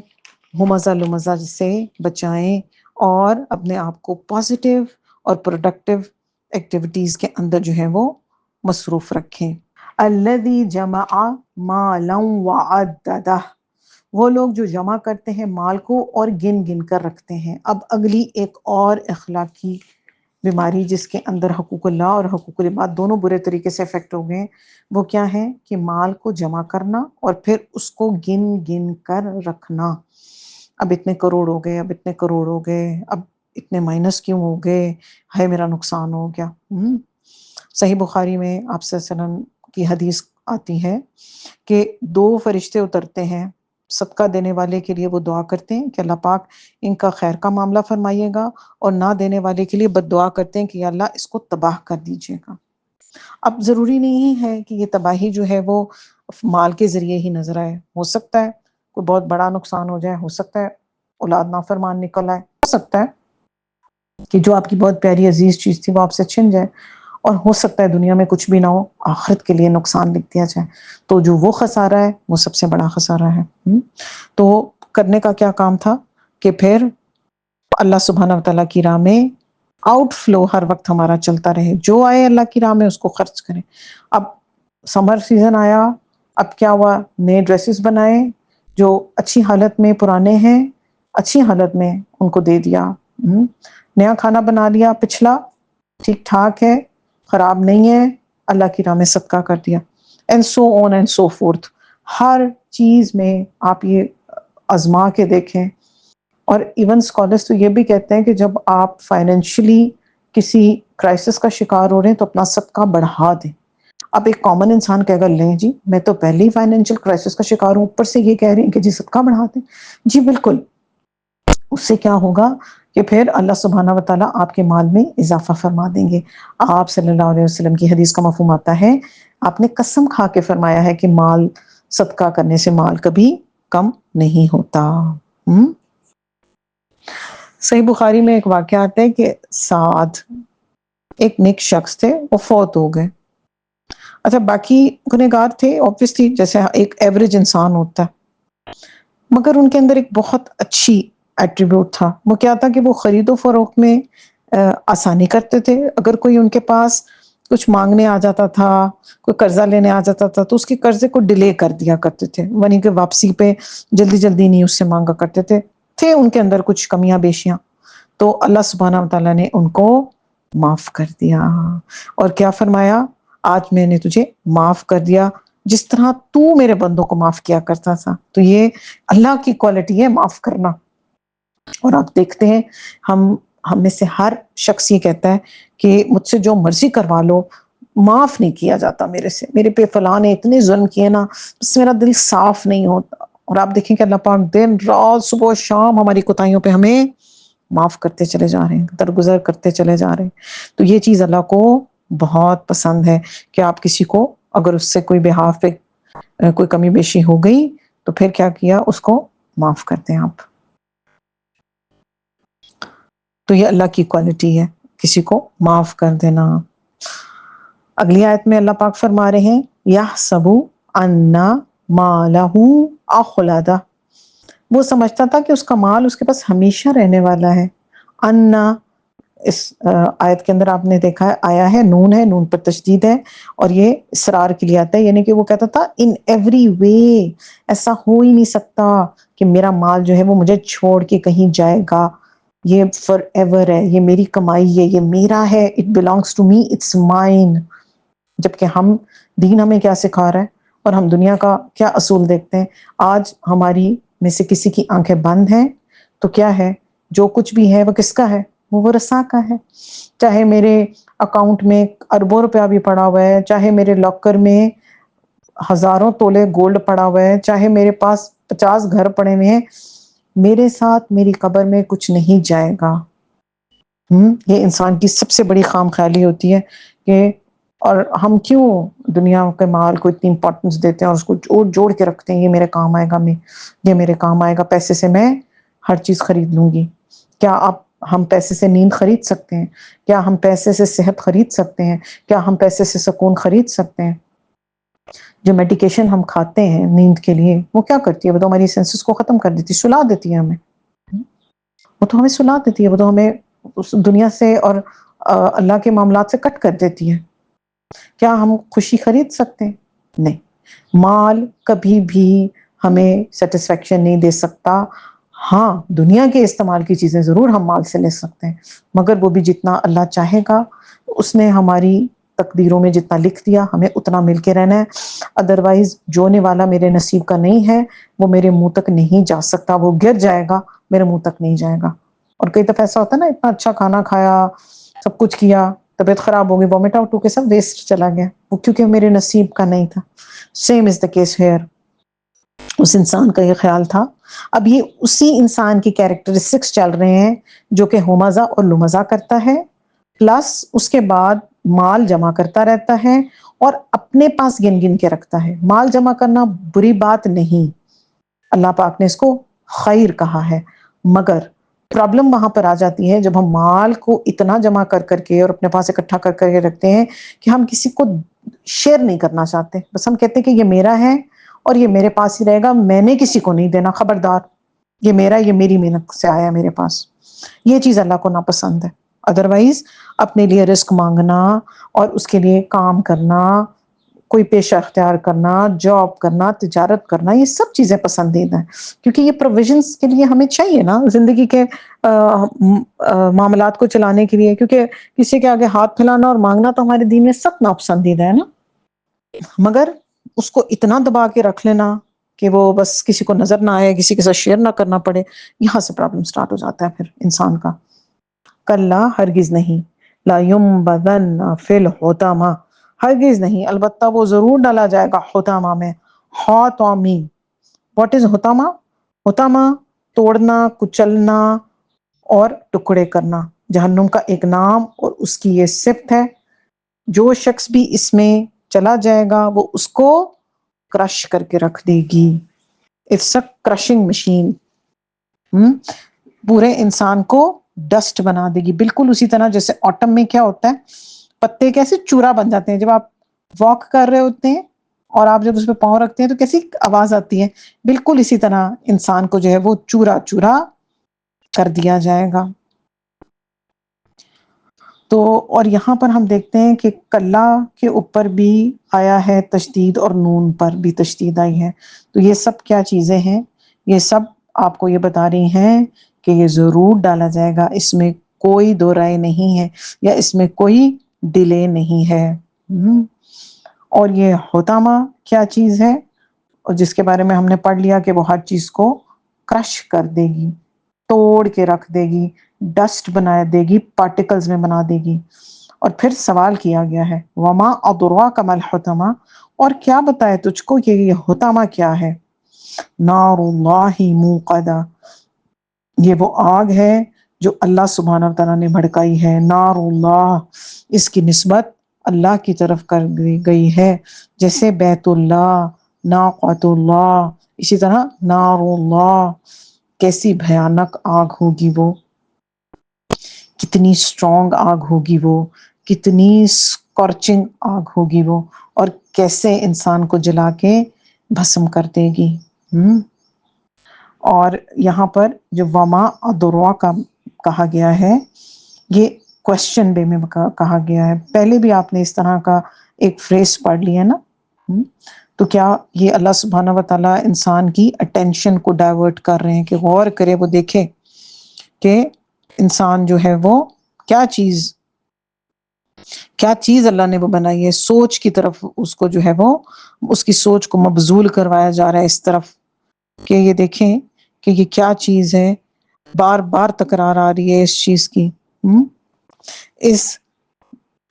ہومزہ لمزہ سے بچائیں، اور اپنے آپ کو پازیٹیو اور پروڈکٹیو ایکٹیویٹیز کے اندر جو ہے وہ مصروف رکھیں۔ الذی جمع مالا وعددہ، وہ لوگ جو جمع کرتے ہیں مال کو اور گن گن کر رکھتے ہیں۔ اب اگلی ایک اور اخلاقی بیماری جس کے اندر حقوق اللہ اور حقوق العباد دونوں برے طریقے سے افیکٹ ہو گئے، وہ کیا ہے کہ مال کو جمع کرنا اور پھر اس کو گن گن کر رکھنا۔ اب اتنے کروڑ ہو گئے، اب اتنے کروڑ ہو گئے، اب اتنے مائنس کیوں ہو گئے، ہے میرا نقصان ہو گیا۔ صحیح بخاری میں آپ صلی اللہ علیہ وسلم کی حدیث آتی ہے کہ دو فرشتے اترتے ہیں صدقہ دینے والے کے لیے، وہ دعا کرتے ہیں کہ اللہ پاک ان کا خیر کا معاملہ فرمائیے گا، اور نہ دینے والے کے لیے بد دعا کرتے ہیں کہ یا اللہ اس کو تباہ کر دیجیے گا۔ اب ضروری نہیں ہے کہ یہ تباہی جو ہے وہ مال کے ذریعے ہی نظر آئے، ہو سکتا ہے کوئی بہت بڑا نقصان ہو جائے، ہو سکتا ہے اولاد نافرمان نکل آئے، ہو سکتا ہے کہ جو آپ کی بہت پیاری عزیز چیز تھی وہ آپ سے چھن جائے، اور ہو سکتا ہے دنیا میں کچھ بھی نہ ہو، آخرت کے لیے نقصان لکھ دیا جائے، تو جو وہ خسارہ ہے وہ سب سے بڑا خسارہ ہے۔ تو کرنے کا کیا کام تھا کہ پھر اللہ سبحانہ وتعالیٰ کی راہ میں آؤٹ فلو ہر وقت ہمارا چلتا رہے، جو آئے اللہ کی راہ میں اس کو خرچ کریں۔ اب سمر سیزن آیا، اب کیا ہوا، نئے ڈریسز بنائے جو اچھی حالت میں پرانے ہیں، اچھی حالت میں ان کو دے دیا، نیا کھانا بنا لیا، پچھلا ٹھیک ٹھاک ہے، خراب نہیں ہے، اللہ کی راہ میں صدقہ کر دیا، and so on and so forth. ہر چیز میں آپ یہ آزما کے دیکھیں، اور ایون اسکالرس تو یہ بھی کہتے ہیں کہ جب آپ فائنینشلی کسی کرائسس کا شکار ہو رہے ہیں تو اپنا صدقہ بڑھا دیں۔ اب ایک کامن انسان کہے گا لیں جی میں تو پہلے ہی فائنینشیل کرائسس کا شکار ہوں، اوپر سے یہ کہہ رہے ہیں کہ جی صدقہ بڑھا دیں۔ جی بالکل، اس سے کیا ہوگا کہ پھر اللہ سبحانہ وتعالیٰ آپ کے مال میں اضافہ فرما دیں گے۔ آپ صلی اللہ علیہ وسلم کی حدیث کا مفہوم آتا ہے، آپ نے قسم کھا کے فرمایا ہے کہ مال صدقہ کرنے سے مال کبھی کم نہیں ہوتا۔ صحیح بخاری میں ایک واقعہ آتا ہے کہ سعد ایک نیک شخص تھے، وہ فوت ہو گئے۔ اچھا باقی گنہگار تھے obviously جیسے ایک ایوریج انسان ہوتا ہے، مگر ان کے اندر ایک بہت اچھی ایٹریبیوٹ تھا. وہ کیا تھا کہ وہ خرید و فروخت میں آسانی کرتے تھے. اگر کوئی ان کے پاس کچھ مانگنے آ جاتا تھا، کوئی قرضہ لینے آ جاتا تھا، تو اس کے قرضے کو ڈیلے کر دیا کرتے تھے، یعنی کہ واپسی پہ جلدی جلدی نہیں اس سے مانگا کرتے تھے ان کے اندر کچھ کمیاں بیشیاں، تو اللہ سبحانہ و تعالیٰ نے ان کو معاف کر دیا. اور کیا فرمایا؟ آج میں نے تجھے معاف کر دیا جس طرح تو میرے بندوں کو معاف کیا کرتا تھا. تو یہ اللہ کی کوالٹی ہے معاف کرنا. اور آپ دیکھتے ہیں ہم میں سے ہر شخص یہ کہتا ہے کہ مجھ سے جو مرضی کروا لو، معاف نہیں کیا جاتا میرے سے، میرے پہ فلاں نے اتنے ظلم کیے نا، بس میرا دل صاف نہیں ہوتا. اور آپ دیکھیں کہ اللہ پاک دن رات صبح و شام ہماری کوتاہیوں پہ ہمیں معاف کرتے چلے جا رہے ہیں، درگزر کرتے چلے جا رہے ہیں. تو یہ چیز اللہ کو بہت پسند ہے کہ آپ کسی کو اگر اس سے کوئی بہاف پہ کوئی کمی بیشی ہو گئی تو پھر کیا کیا، اس کو معاف کرتے ہیں آپ. تو یہ اللہ کی کوالٹی ہے، کسی کو معاف کر دینا. اگلی آیت میں اللہ پاک فرما رہے ہیں یحسب ان مالہ اخلدہ، وہ سمجھتا تھا کہ اس کا مال اس کے پاس ہمیشہ رہنے والا ہے. انا، اس آیت کے اندر آپ نے دیکھا ہے آیا ہے نون پر تشدید ہے، اور یہ اصرار کے لیے آتا ہے، یعنی کہ وہ کہتا تھا ان ایوری وے ایسا ہو ہی نہیں سکتا کہ میرا مال جو ہے وہ مجھے چھوڑ کے کہیں جائے گا، یہ فار ایور ہے، یہ میری کمائی ہے، یہ میرا ہے، it belongs to me, it's mine. جبکہ دین ہمیں کیا سکھا رہا ہے اور ہم دنیا کا کیا اصول دیکھتے ہیں. آج ہماری میں سے کسی کی آنکھیں بند ہیں تو کیا ہے، جو کچھ بھی ہے وہ کس کا ہے؟ وہ رسا کا ہے. چاہے میرے اکاؤنٹ میں اربوں روپیہ بھی پڑا ہوا ہے، چاہے میرے لاکر میں ہزاروں تولے گولڈ پڑا ہوا ہے، چاہے میرے پاس 50 گھر پڑے ہوئے ہیں، میرے ساتھ میری قبر میں کچھ نہیں جائے گا. یہ انسان کی سب سے بڑی خام خیالی ہوتی ہے کہ، اور ہم کیوں دنیا کے مال کو اتنی امپورٹنس دیتے ہیں اور اس کو جوڑ جوڑ کے رکھتے ہیں، یہ میرے کام آئے گا، یہ میرے کام آئے گا، پیسے سے میں ہر چیز خرید لوں گی. کیا ہم پیسے سے نیند خرید سکتے ہیں؟ کیا ہم پیسے سے صحت خرید سکتے ہیں؟ کیا ہم پیسے سے سکون خرید سکتے ہیں؟ جو میڈیکیشن ہم کھاتے ہیں نیند کے لیے وہ کیا کرتی ہے؟ وہ تو ہماری سینسز کو ختم کر دیتی ہے، سلا دیتی ہے ہمیں. وہ تو ہمیں سلا دیتی ہے، وہ تو ہمیں اس دنیا سے اور اللہ کے معاملات سے کٹ کر دیتی ہے. کیا ہم خوشی خرید سکتے ہیں؟ نہیں. مال کبھی بھی ہمیں سیٹسفیکشن نہیں دے سکتا. ہاں دنیا کے استعمال کی چیزیں ضرور ہم مال سے لے سکتے ہیں، مگر وہ بھی جتنا اللہ چاہے گا، اس نے ہماری تقدیروں میں جتنا لکھ دیا ہمیں اتنا مل کے رہنا ہے. ادروائز جونے والا میرے نصیب کا نہیں ہے وہ میرے منہ تک نہیں جا سکتا، وہ گر جائے گا، میرے منہ تک نہیں جائے گا. اور کئی دفعہ ایسا ہوتا ہے نا، اتنا اچھا کھانا کھایا، سب کچھ کیا، طبیعت خراب ہو گئی، وومٹ آؤٹ ہو کے سب ویسٹ چلا گیا، وہ کیونکہ میرے نصیب کا نہیں تھا. Same is the case here. اس انسان کا یہ خیال تھا. اب یہ اسی انسان کی کیریکٹرسٹکس چل رہے ہیں جو کہ ہومزہ اور لمزہ کرتا ہے، پلس اس کے بعد مال جمع کرتا رہتا ہے اور اپنے پاس گن گن کے رکھتا ہے. مال جمع کرنا بری بات نہیں، اللہ پاک نے اس کو خیر کہا ہے، مگر پرابلم وہاں پر آ جاتی ہے جب ہم مال کو اتنا جمع کر کر کے اور اپنے پاس اکٹھا کر کر کے رکھتے ہیں کہ ہم کسی کو شیئر نہیں کرنا چاہتے. بس ہم کہتے ہیں کہ یہ میرا ہے اور یہ میرے پاس ہی رہے گا، میں نے کسی کو نہیں دینا، خبردار، یہ میرا، یہ میری محنت سے آیا میرے پاس. یہ چیز اللہ کو ناپسند ہے. ادروائز اپنے لیے رزق مانگنا اور اس کے لیے کام کرنا، کوئی پیشہ اختیار کرنا، جاب کرنا، تجارت کرنا، یہ سب چیزیں پسندیدہ ہیں، کیونکہ یہ پروویژنس کے لیے ہمیں چاہیے نا زندگی کے معاملات کو چلانے کے لیے. کیونکہ کسی کے آگے ہاتھ پھیلانا اور مانگنا تو ہمارے دین میں سخت ناپسندیدہ ہے نا. مگر اس کو اتنا دبا کے رکھ لینا کہ وہ بس کسی کو نظر نہ آئے، کسی کے ساتھ شیئر نہ کرنا پڑے، یہاں سے پرابلم سٹارٹ ہو جاتا ہے پھر انسان کا. کلا، ہرگز نہیں، لا ينبذن فی الحطمہ، ہرگز نہیں، البتہ وہ ضرور ڈالا جائے گا حطامہ میں. حطامی، واٹ از حطامہ؟ حطامہ توڑنا، کچلنا اور ٹکڑے کرنا، جہنم کا ایک نام اور اس کی یہ صفت ہے. جو شخص بھی اس میں چلا جائے گا وہ اس کو کرش کر کے رکھ دے گی. It's a crushing machine. پورے انسان کو ڈسٹ بنا دے گی، بالکل اسی طرح جیسے آٹم میں کیا ہوتا ہے، پتے کیسے چورا بن جاتے ہیں جب آپ واک کر رہے ہوتے ہیں اور آپ جب اس پہ پاؤں رکھتے ہیں تو کیسی آواز آتی ہے، بالکل اسی طرح انسان کو جو ہے وہ چورا چورا کر دیا جائے گا۔ تو اور یہاں پر ہم دیکھتے ہیں کہ کلا کے اوپر بھی آیا ہے تشدید اور نون پر بھی تشدید آئی ہے، تو یہ سب کیا چیزیں ہیں؟ یہ سب آپ کو یہ بتا رہی ہیں کہ یہ ضرور ڈالا جائے گا، اس میں کوئی دو رائے نہیں ہے یا اس میں کوئی ڈیلے نہیں ہے۔ اور یہ حطامہ کیا چیز ہے، اور جس کے بارے میں ہم نے پڑھ لیا کہ وہ ہر چیز کو کرش کر دے گی، توڑ کے رکھ دے گی، ڈسٹ بنا دے گی، پارٹیکلز میں بنا دے گی۔ اور پھر سوال کیا گیا ہے وما ادراک ما الحطمہ، اور کیا بتائے تجھ کو کہ یہ حطامہ کیا ہے؟ نار اللہ موقدہ، یہ وہ آگ ہے جو اللہ سبحانہ و تعالیٰ نے بھڑکائی ہے۔ نار اللہ، اس کی نسبت اللہ کی طرف کر گئی ہے، جیسے بیت اللہ، ناقۃ اللہ، اسی طرح نار اللہ، کیسی بھیانک آگ ہوگی وہ، کتنی اسٹرانگ آگ ہوگی وہ، کتنی اسکارچنگ آگ ہوگی وہ، اور کیسے انسان کو جلا کے بھسم کر دے گی۔ اور یہاں پر جو وما ادرا کا کہا گیا ہے، یہ کوشچن بے میں کہا گیا ہے۔ پہلے بھی آپ نے اس طرح کا ایک فریز پڑھ لیا نا، تو کیا یہ اللہ سبحانہ و تعالیٰ انسان کی اٹینشن کو ڈائیورٹ کر رہے ہیں کہ غور کرے، وہ دیکھے کہ انسان جو ہے وہ کیا چیز اللہ نے وہ بنائی ہے، سوچ کی طرف اس کو جو ہے وہ اس کی سوچ کو مبذول کروایا جا رہا ہے اس طرف کہ یہ دیکھیں کہ یہ کیا چیز ہے، بار بار تکرار آ رہی ہے اس چیز کی۔ اس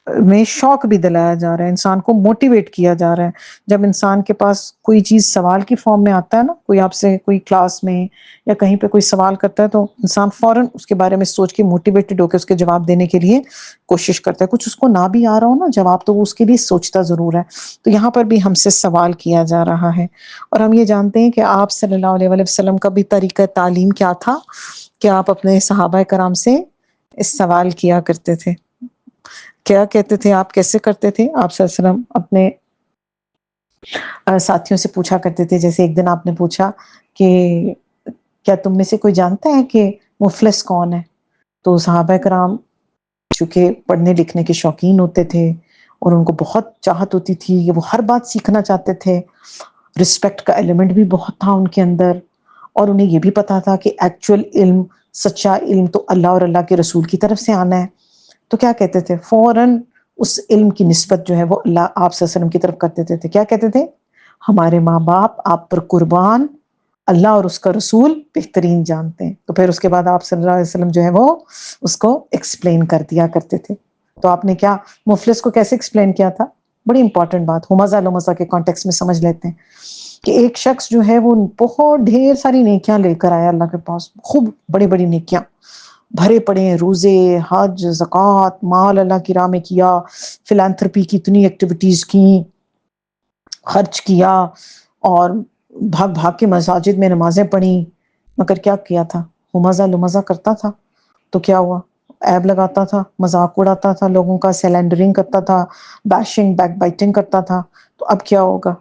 میں شوق بھی دلایا جا رہا ہے، انسان کو موٹیویٹ کیا جا رہا ہے۔ جب انسان کے پاس کوئی چیز سوال کی فارم میں آتا ہے نا، کوئی آپ سے کوئی کلاس میں یا کہیں پہ کوئی سوال کرتا ہے تو انسان فوراً اس کے بارے میں سوچ کے موٹیویٹڈ ہو کے اس کے جواب دینے کے لیے کوشش کرتا ہے۔ کچھ اس کو نہ بھی آ رہا ہو نا جواب، تو وہ اس کے لیے سوچتا ضرور ہے۔ تو یہاں پر بھی ہم سے سوال کیا جا رہا ہے، اور ہم یہ جانتے ہیں کہ آپ صلی اللہ علیہ وآلہ وسلم کا بھی طریقہ تعلیم کیا تھا کہ آپ اپنے صحابہ کرام سے اس سوال کیا کرتے تھے۔ کیا کہتے تھے آپ، کیسے کرتے تھے آپ صلی اللہ علیہ وسلم؟ اپنے ساتھیوں سے پوچھا کرتے تھے، جیسے ایک دن آپ نے پوچھا کہ کیا تم میں سے کوئی جانتا ہے کہ مفلس کون ہے؟ تو صحابہ کرام چونکہ پڑھنے لکھنے کے شوقین ہوتے تھے اور ان کو بہت چاہت ہوتی تھی کہ وہ ہر بات سیکھنا چاہتے تھے، رسپیکٹ کا ایلیمنٹ بھی بہت تھا ان کے اندر، اور انہیں یہ بھی پتا تھا کہ ایکچوئل علم، سچا علم تو اللہ اور اللہ کے رسول کی طرف سے آنا ہے۔ تو کیا کہتے تھے؟ فوراً اس علم کی نسبت جو ہے وہ اللہ آپ صلی اللہ علیہ وسلم کی طرف کر دیتے تھے۔ کیا کہتے تھے؟ ہمارے ماں باپ آپ پر قربان، اللہ اور اس کا رسول بہترین جانتے ہیں۔ تو پھر اس کے بعد آپ صلی اللہ علیہ وسلم جو ہے وہ اس کو ایکسپلین کر دیا کرتے تھے۔ تو آپ نے کیا مفلس کو کیسے ایکسپلین کیا تھا؟ بڑی امپورٹنٹ بات، ہمزہ لمزہ کے کانٹیکس میں سمجھ لیتے ہیں کہ ایک شخص جو ہے وہ بہت ڈھیر ساری نیکیاں لے کر آیا اللہ کے پاس، خوب بڑی بڑی نیکیاں بھرے پڑے ہیں، روزے، حج، زکوٰۃ، مال اللہ کی راہ میں کیا، فلانتھرپی کی اتنی ایکٹیویٹیز کی، خرچ کیا، اور بھاگ بھاگ کے مساجد میں نمازیں پڑھی، مگر کیا کیا تھا؟ ہمزہ لمزہ کرتا تھا۔ تو کیا ہوا؟ عیب لگاتا تھا، مذاق اڑاتا تھا لوگوں کا، سیلنڈرنگ کرتا تھا، بیشنگ بیک بائٹنگ کرتا تھا۔ تو اب کیا ہوگا؟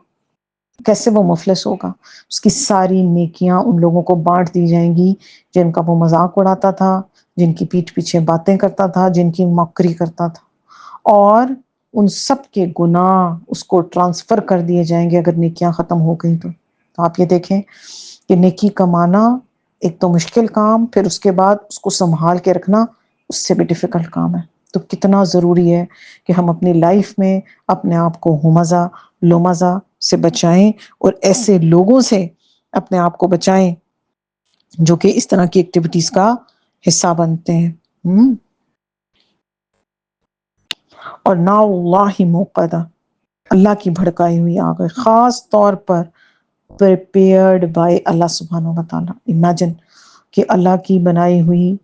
کیسے وہ مفلس ہوگا؟ اس کی ساری نیکیاں ان لوگوں کو بانٹ دی جائیں گی جن کا وہ مذاق اڑاتا تھا، جن کی پیٹھ پیچھے باتیں کرتا تھا، جن کی مکری کرتا تھا، اور ان سب کے گناہ اس کو ٹرانسفر کر دیے جائیں گے اگر نیکیاں ختم ہو گئی تو آپ یہ دیکھیں کہ نیکی کمانا ایک تو مشکل کام، پھر اس کے بعد اس کو سنبھال کے رکھنا اس سے بھی ڈیفیکلٹ کام ہے۔ تو کتنا ضروری ہے کہ ہم اپنی لائف میں اپنے آپ کو ہمزہ لمزہ سے بچائیں، اور ایسے لوگوں سے اپنے آپ کو بچائیں جو کہ اس طرح کی ایکٹیویٹیز کا حصہ بنتے ہیں۔ اور نا اللہ موقدہ، اللہ کی بھڑکائی ہوئی آگ ہے، خاص طور پر prepared by اللہ سبحانہ و تعالیٰ۔ امیجن کہ اللہ کی بنائی ہوئی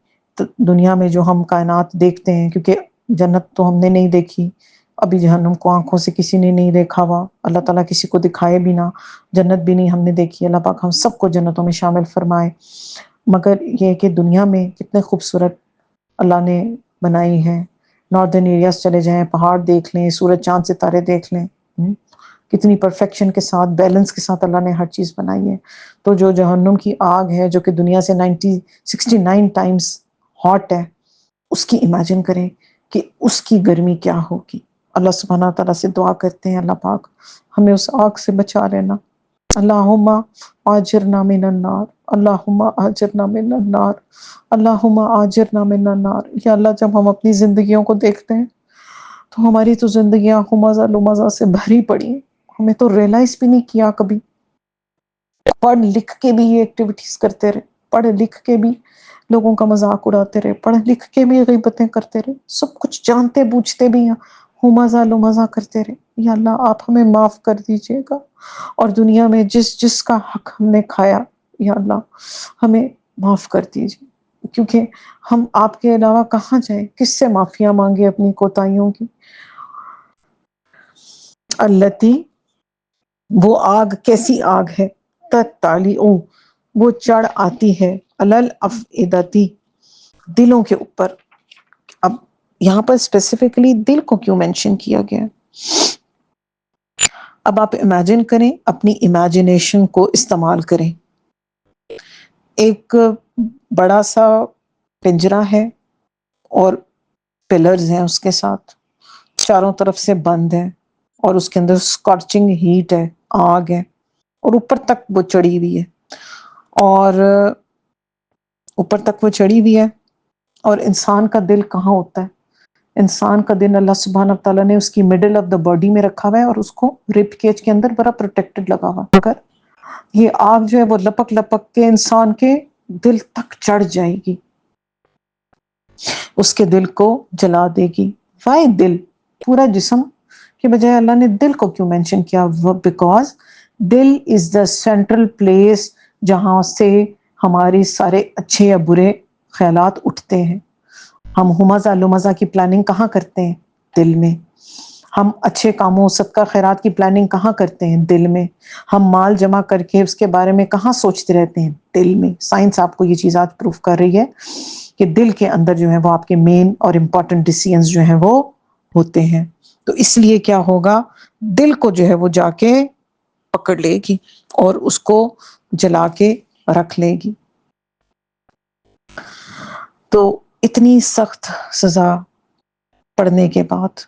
دنیا میں جو ہم کائنات دیکھتے ہیں، کیونکہ جنت تو ہم نے نہیں دیکھی، ابھی جہنم کو آنکھوں سے کسی نے نہیں دیکھا ہوا، اللہ تعالیٰ کسی کو دکھائے بھی نہ، جنت بھی نہیں ہم نے دیکھی، اللہ پاک ہم سب کو جنتوں میں شامل فرمائے۔ مگر یہ کہ دنیا میں کتنے خوبصورت اللہ نے بنائی ہے، ناردرن ایریاز چلے جائیں، پہاڑ دیکھ لیں، سورج چاند ستارے دیکھ لیں، کتنی پرفیکشن کے ساتھ، بیلنس کے ساتھ اللہ نے ہر چیز بنائی ہے. تو جو جہنم کی آگ ہے جو کہ دنیا سے 69 ٹائمز ہاٹ ہے، اس کی امیجن کریں کہ اس کی گرمی کیا ہوگی. اللہ سبحانہ تعالیٰ سے دعا کرتے ہیں اللہ پاک ہمیں اس آگ سے بچا لینا. اللہم آجرنا من النار، اللہم آجرنا من النار، اللہم آجرنا من النار. یا اللہ جب ہم اپنی زندگیوں کو دیکھتے ہیں تو ہماری تو زندگیاں ہمزہ لمزہ سے بھری پڑی ہیں. ہمیں تو ریئلائز بھی نہیں کیا کبھی. پڑھ لکھ کے بھی یہ ایکٹیویٹیز کرتے رہے، پڑھ لکھ کے بھی لوگوں کا مذاق اڑاتے رہے، پڑھ لکھ کے بھی غیبتیں کرتے رہے، سب کچھ جانتے بوجھتے بھی ہیں ہمزہ لمزہ کرتے رہے. یا اللہ آپ ہمیں معاف کر دیجئے گا، اور دنیا میں جس جس کا حق ہم نے کھایا یا اللہ ہمیں معاف کر دیجئے، کیونکہ ہم آپ کے علاوہ کہاں جائیں، کس سے معافیاں مانگے اپنی کوتاہیوں کی. التی، وہ آگ کیسی آگ ہے، تتالی، وہ چڑھ آتی ہے، علل افئدتی، دلوں کے اوپر. اب یہاں پر اسپیسیفکلی دل کو کیوں مینشن کیا گیا؟ اب آپ امیجن کریں، اپنی امیجنیشن کو استعمال کریں. ایک بڑا سا پنجرا ہے اور پلرز ہیں اس کے ساتھ، چاروں طرف سے بند ہے، اور اس کے اندر اسکارچنگ ہیٹ ہے، آگ ہے، اور اوپر تک وہ چڑھی ہوئی ہے، اور اوپر تک وہ چڑھی ہوئی ہے. اور انسان کا دل کہاں ہوتا ہے؟ انسان کا دل اللہ سبحانہ تعالیٰ نے اس کی مڈل آف دا باڈی میں رکھا ہوا ہے، اور اس کو رب کیج کے اندر بڑا پروٹیکٹڈ لگا ہوا ہے. اگر یہ آگ جو ہے وہ لپک لپک کے انسان کے دل تک چڑھ جائے گی، اس کے دل کو جلا دے گی. وائی دل؟ پورا جسم کے بجائے اللہ نے دل کو کیوں مینشن کیا؟ بیکاز دل از دا سینٹرل پلیس جہاں سے ہمارے سارے اچھے یا برے خیالات اٹھتے ہیں. ہم ہمزہ لمزہ کی پلاننگ کہاں کرتے ہیں؟ دل میں. ہم اچھے کاموں، صدقہ خیرات کی پلاننگ کہاں کرتے ہیں؟ دل میں. ہم مال جمع کر کے اس کے بارے میں کہاں سوچتے رہتے ہیں؟ دل میں. سائنس آپ کو یہ چیز آج پروف کر رہی ہے کہ دل کے اندر جو ہے وہ آپ کے مین اور امپورٹنٹ ڈیسیژنز جو ہیں وہ ہوتے ہیں. تو اس لیے کیا ہوگا، دل کو جو ہے وہ جا کے پکڑ لے گی اور اس کو جلا کے رکھ لے گی. تو اتنی سخت سزا پڑنے کے بعد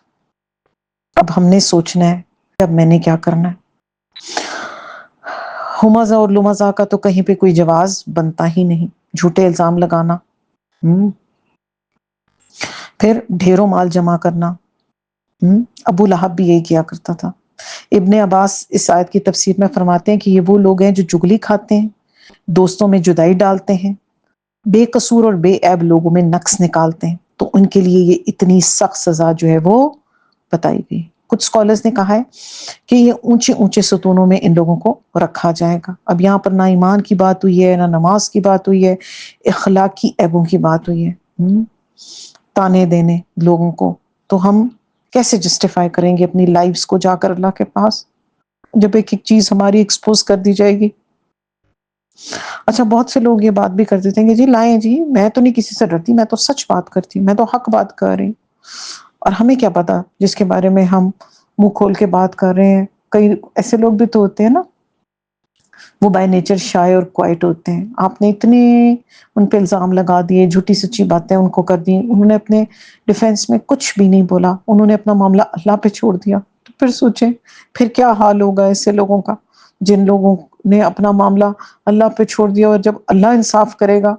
اب ہم نے سوچنا ہے اب میں نے کیا کرنا ہے. ہمزہ اور لمزہ کا تو کہیں پہ کوئی جواز بنتا ہی نہیں. جھوٹے الزام لگانا، پھر ڈھیروں مال جمع کرنا. ابو لہب بھی یہی کیا کرتا تھا. ابن عباس اس آیت کی تفسیر میں فرماتے ہیں کہ یہ وہ لوگ ہیں جو چغلی کھاتے ہیں، دوستوں میں جدائی ڈالتے ہیں، بے قصور اور بے عیب لوگوں میں نقص نکالتے ہیں. تو ان کے لیے یہ اتنی سخت سزا جو ہے وہ بتائی گئی. کچھ اسکالرز نے کہا ہے کہ یہ اونچے اونچے ستونوں میں ان لوگوں کو رکھا جائے گا. اب یہاں پر نہ ایمان کی بات ہوئی ہے، نہ نماز کی بات ہوئی ہے، اخلاقی عیبوں کی بات ہوئی ہے. تانے دینے لوگوں کو، تو ہم کیسے جسٹیفائی کریں گے اپنی لائفز کو جا کر اللہ کے پاس جب ایک ایک چیز ہماری ایکسپوز کر دی جائے گی. اچھا، بہت سے لوگ یہ بات بھی کر دیتے ہیں کہ جی لائیں جی، میں تو نہیں کسی سے ڈرتی، میں تو سچ بات کرتی ہوں، میں تو حق بات کر رہی ہوں. اور ہمیں کیا پتا جس کے بارے میں ہم منہ کھول کے بات کر رہے ہیں. کئی ایسے لوگ بھی تو ہوتے ہیں نا، وہ بائی نیچر شائے اور کوائٹ ہوتے ہیں. آپ نے اتنے ان پہ الزام لگا دیے، جھوٹی سچی باتیں ان کو کر دی، انہوں نے اپنے ڈیفenس میں کچھ بھی نہیں بولا، انہوں نے اپنا معاملہ اللہ پہ چھوڑ دیا. تو پھر سوچیں پھر کیا حال ہوگا ایسے لوگوں کا، جن لوگوں نے اپنا معاملہ اللہ پہ چھوڑ دیا. اور جب اللہ انصاف کرے گا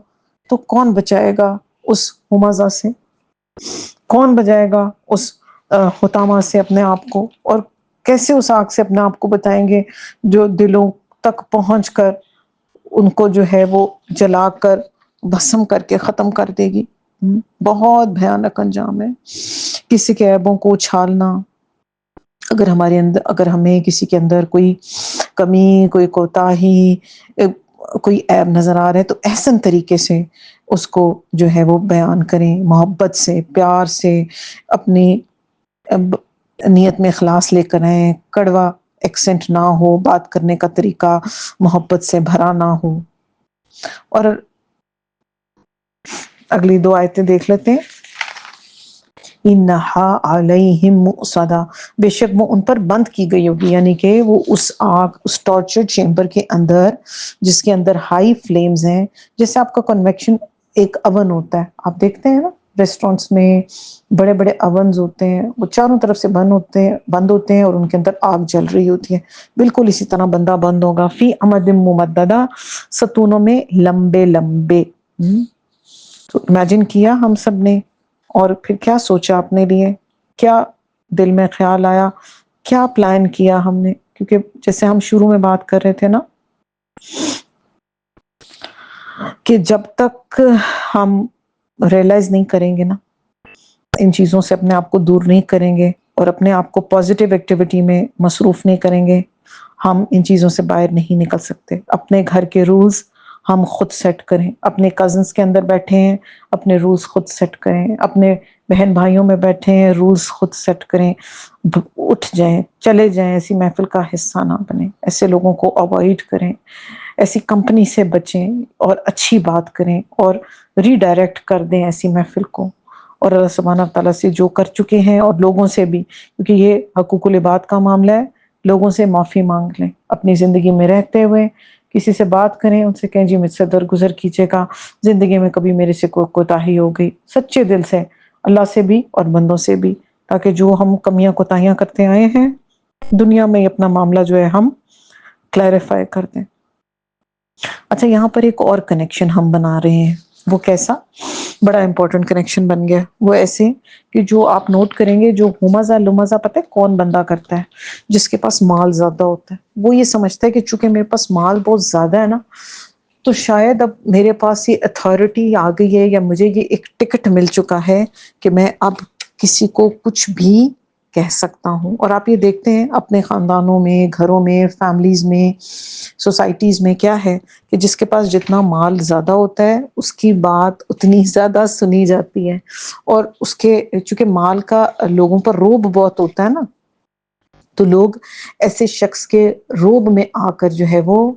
تو کون بچائے گا اس ہمزہ سے؟ کون بچائے گا اس حطامہ سے اپنے آپ کو؟ اور کیسے اس آگ سے اپنے آپ کو بتائیں گے جو دلوں تک پہنچ کر ان کو جو ہے وہ جلا کر بھسم کر کے ختم کر دے گی. بہت بھیانک انجام ہے. کسی کے عیبوں کو اچھالنا، اگر ہمارے اندر، اگر ہمیں کسی کے اندر کوئی کمی، کوئی کوتاہی، کوئی عیب نظر آ رہا ہے تو احسن طریقے سے اس کو جو ہے وہ بیان کریں، محبت سے، پیار سے، اپنی نیت میں اخلاص لے کر آئیں. کڑوا ایکسنٹ نہ ہو، بات کرنے کا طریقہ محبت سے بھرا نہ ہو. اور اگلی دو آیتیں دیکھ لیتے ہیں. انہا علیہم مؤصدہ، بے شک وہ ان پر بند کی گئی ہوگی، یعنی کہ وہ اس آگ، اس ٹارچر چیمبر کے اندر جس کے اندر ہائی فلیمز ہیں، جیسے آپ کا کنویکشن ایک اوون ہوتا ہے، آپ دیکھتے ہیں نا ریسٹورینٹس میں بڑے بڑے اوونز ہوتے ہیں، وہ چاروں طرف سے بند ہوتے ہیں اور ان کے اندر آگ جل رہی ہوتی ہے، بالکل اسی طرح بندہ بند ہوگا، فی امد ممددہ، ستونوں میں لمبے لمبے۔ تو امیجن کیا ہم سب نے، اور پھر کیا سوچا اپنے لیے، کیا دل میں خیال آیا، کیا پلان کیا ہم نے، کیونکہ جیسے ہم شروع میں بات کر رہے تھے نا کہ جب تک ہم ریئلائز نہیں کریں گے نا، ان چیزوں سے اپنے آپ کو دور نہیں کریں گے اور اپنے آپ کو پازیٹیو ایکٹیویٹی میں مصروف نہیں کریں گے، ہم ان چیزوں سے باہر نہیں نکل سکتے۔ اپنے گھر کے رولز ہم خود سیٹ کریں، اپنے کزنس کے اندر بیٹھے ہیں اپنے رولز خود سیٹ کریں، اپنے بہن بھائیوں میں بیٹھے ہیں رولز خود سیٹ کریں، اٹھ جائیں، چلے جائیں، ایسی محفل کا حصہ نہ بنیں، ایسے لوگوں کو اوائڈ کریں، ایسی کمپنی سے بچیں اور اچھی بات کریں اور ری ڈائریکٹ کر دیں ایسی محفل کو، اور اللہ سبحانہ تعالیٰ سے جو کر چکے ہیں اور لوگوں سے بھی، کیونکہ یہ حقوق العباد کا معاملہ ہے، لوگوں سے معافی مانگ لیں اپنی زندگی میں رہتے ہوئے، کسی سے بات کریں، ان سے کہیں جی مجھ سے درگزر کیجیے گا، زندگی میں کبھی میرے سے کوئی کوتاہی ہو گئی، سچے دل سے، اللہ سے بھی اور بندوں سے بھی، تاکہ جو ہم کمیاں کوتاہیاں کرتے آئے ہیں دنیا میں اپنا معاملہ جو ہے ہم کلیریفائی کر دیں۔ اچھا یہاں پر ایک اور کنیکشن ہم بنا رہے ہیں، وہ کیسا؟ بڑا امپورٹنٹ کنیکشن بن گیا، وہ ایسے کہ جو آپ نوٹ کریں گے، جو ہمزہ لمزہ پتہ ہے کون بندہ کرتا ہے؟ جس کے پاس مال زیادہ ہوتا ہے، وہ یہ سمجھتا ہے کہ چونکہ میرے پاس مال بہت زیادہ ہے نا، تو شاید اب میرے پاس یہ اتھارٹی آ گئی ہے، یا مجھے یہ ایک ٹکٹ مل چکا ہے کہ میں اب کسی کو کچھ بھی کہہ سکتا ہوں۔ اور آپ یہ دیکھتے ہیں اپنے خاندانوں میں، گھروں میں، فیملیز میں، سوسائٹیز میں کیا ہے کہ جس کے پاس جتنا مال زیادہ ہوتا ہے اس کی بات اتنی زیادہ سنی جاتی ہے، اور اس کے چونکہ مال کا لوگوں پر روب بہت ہوتا ہے نا، تو لوگ ایسے شخص کے روب میں آ کر جو ہے وہ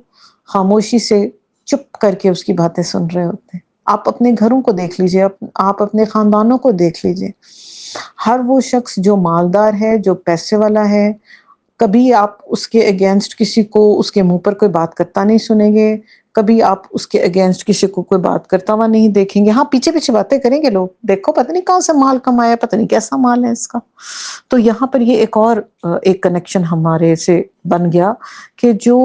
خاموشی سے چپ کر کے اس کی باتیں سن رہے ہوتے ہیں۔ آپ اپنے گھروں کو دیکھ لیجئے، آپ اپنے خاندانوں کو دیکھ لیجئے، ہر وہ شخص جو مالدار ہے، جو پیسے والا ہے، کبھی آپ اس کے اگینسٹ کسی کو اس کے منہ پر کوئی بات کرتا نہیں سنیں گے، کبھی آپ اس کے اگینسٹ کسی کو کوئی بات کرتا ہوا نہیں دیکھیں گے، ہاں پیچھے پیچھے باتیں کریں گے لوگ، دیکھو پتہ نہیں کہاں سے مال کمایا، پتہ نہیں کیسا مال ہے اس کا۔ تو یہاں پر یہ ایک اور ایک کنیکشن ہمارے سے بن گیا کہ جو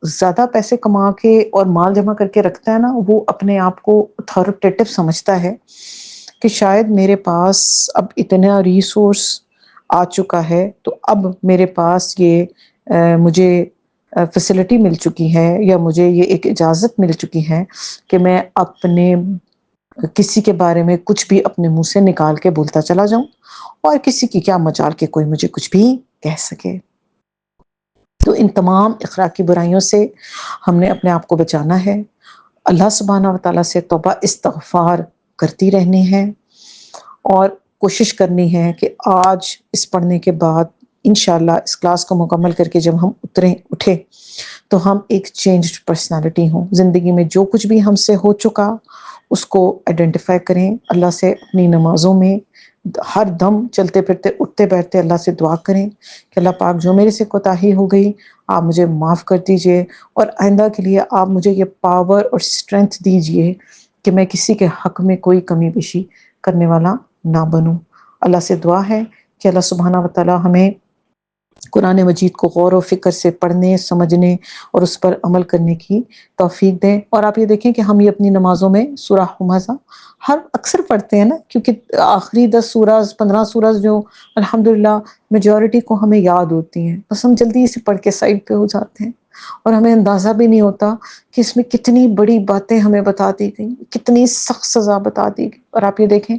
زیادہ پیسے کما کے اور مال جمع کر کے رکھتا ہے نا، وہ اپنے آپ کو اتھارٹیٹو سمجھتا ہے کہ شاید میرے پاس اب اتنا ریسورس آ چکا ہے، تو اب میرے پاس یہ مجھے فیسلٹی مل چکی ہے، یا مجھے یہ ایک اجازت مل چکی ہے کہ میں اپنے کسی کے بارے میں کچھ بھی اپنے منہ سے نکال کے بولتا چلا جاؤں، اور کسی کی کیا مجال کہ کوئی مجھے کچھ بھی کہہ سکے۔ تو ان تمام اخلاقی برائیوں سے ہم نے اپنے آپ کو بچانا ہے، اللہ سبحانہ و تعالیٰ سے توبہ استغفار کرتی رہنی ہے، اور کوشش کرنی ہے کہ آج اس پڑھنے کے بعد انشاءاللہ اس کلاس کو مکمل کر کے جب ہم اٹھے تو ہم ایک چینجڈ پرسنالٹی ہوں، زندگی میں جو کچھ بھی ہم سے ہو چکا اس کو آئیڈینٹیفائی کریں، اللہ سے اپنی نمازوں میں ہر دم چلتے پھرتے اٹھتے بیٹھتے اللہ سے دعا کریں کہ اللہ پاک جو میرے سے کوتاہی ہو گئی آپ مجھے معاف کر دیجئے، اور آئندہ کے لیے آپ مجھے یہ پاور اور اسٹرینتھ دیجئے کہ میں کسی کے حق میں کوئی کمی بیشی کرنے والا نہ بنوں۔ اللہ سے دعا ہے کہ اللہ سبحانہ و تعالی ہمیں قرآن مجید کو غور و فکر سے پڑھنے، سمجھنے اور اس پر عمل کرنے کی توفیق دیں۔ اور آپ یہ دیکھیں کہ ہم یہ اپنی نمازوں میں سورہ ہمزہ اکثر پڑھتے ہیں نا، کیونکہ آخری 10 سورہ 15 سورہ جو الحمدللہ میجورٹی کو ہمیں یاد ہوتی ہیں، بس ہم جلدی سے پڑھ کے سائڈ پہ ہو جاتے ہیں، اور ہمیں اندازہ بھی نہیں ہوتا کہ اس میں کتنی بڑی باتیں ہمیں بتا دی گئی، کتنی سخت سزا بتا دی گئی۔ اور آپ یہ دیکھیں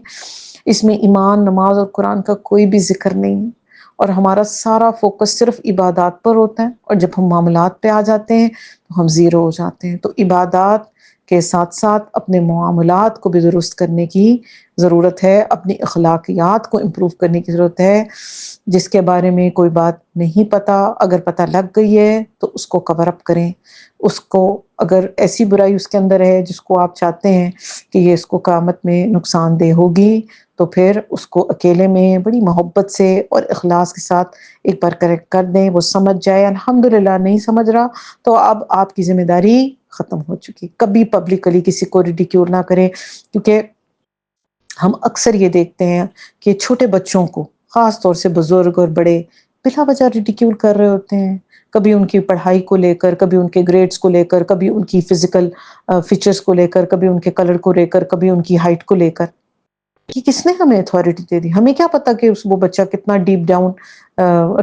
اس میں ایمان، نماز اور قرآن کا کوئی بھی ذکر نہیں ہے، اور ہمارا سارا فوکس صرف عبادات پر ہوتا ہے، اور جب ہم معاملات پہ آ جاتے ہیں تو ہم زیرو ہو جاتے ہیں۔ تو عبادات کے ساتھ ساتھ اپنے معاملات کو بھی درست کرنے کی ضرورت ہے، اپنی اخلاقیات کو امپروو کرنے کی ضرورت ہے۔ جس کے بارے میں کوئی بات نہیں پتا، اگر پتہ لگ گئی ہے تو اس کو کور اپ کریں، اس کو اگر ایسی برائی اس کے اندر ہے جس کو آپ چاہتے ہیں کہ یہ اس کو قیامت میں نقصان دہ ہوگی تو پھر اس کو اکیلے میں بڑی محبت سے اور اخلاص کے ساتھ ایک بار کریکٹ کر دیں، وہ سمجھ جائے، الحمدللہ نہیں سمجھ رہا تو اب آپ کی ذمہ داری ختم ہو چکی. کبھی پبلکلی کسی کو ریڈیکیول نہ کریں، کیونکہ ہم اکثر یہ دیکھتے ہیں کہ چھوٹے بچوں کو، خاص طور سے بزرگ اور بڑے، بلا وجہ ریڈیکیول کر رہے ہوتے ہیں، کبھی ان کی پڑھائی کو لے کر، کبھی ان کے گریڈز کو لے کر، کبھی ان کی فزیکل فیچرز کو لے کر، کبھی ان کے کلر کو لے کر، کبھی ان کی ہائٹ کو لے کر. کہ کس نے ہمیں اتھارٹی دے دی؟ ہمیں کیا پتا کہ وہ بچہ کتنا ڈیپ ڈاؤن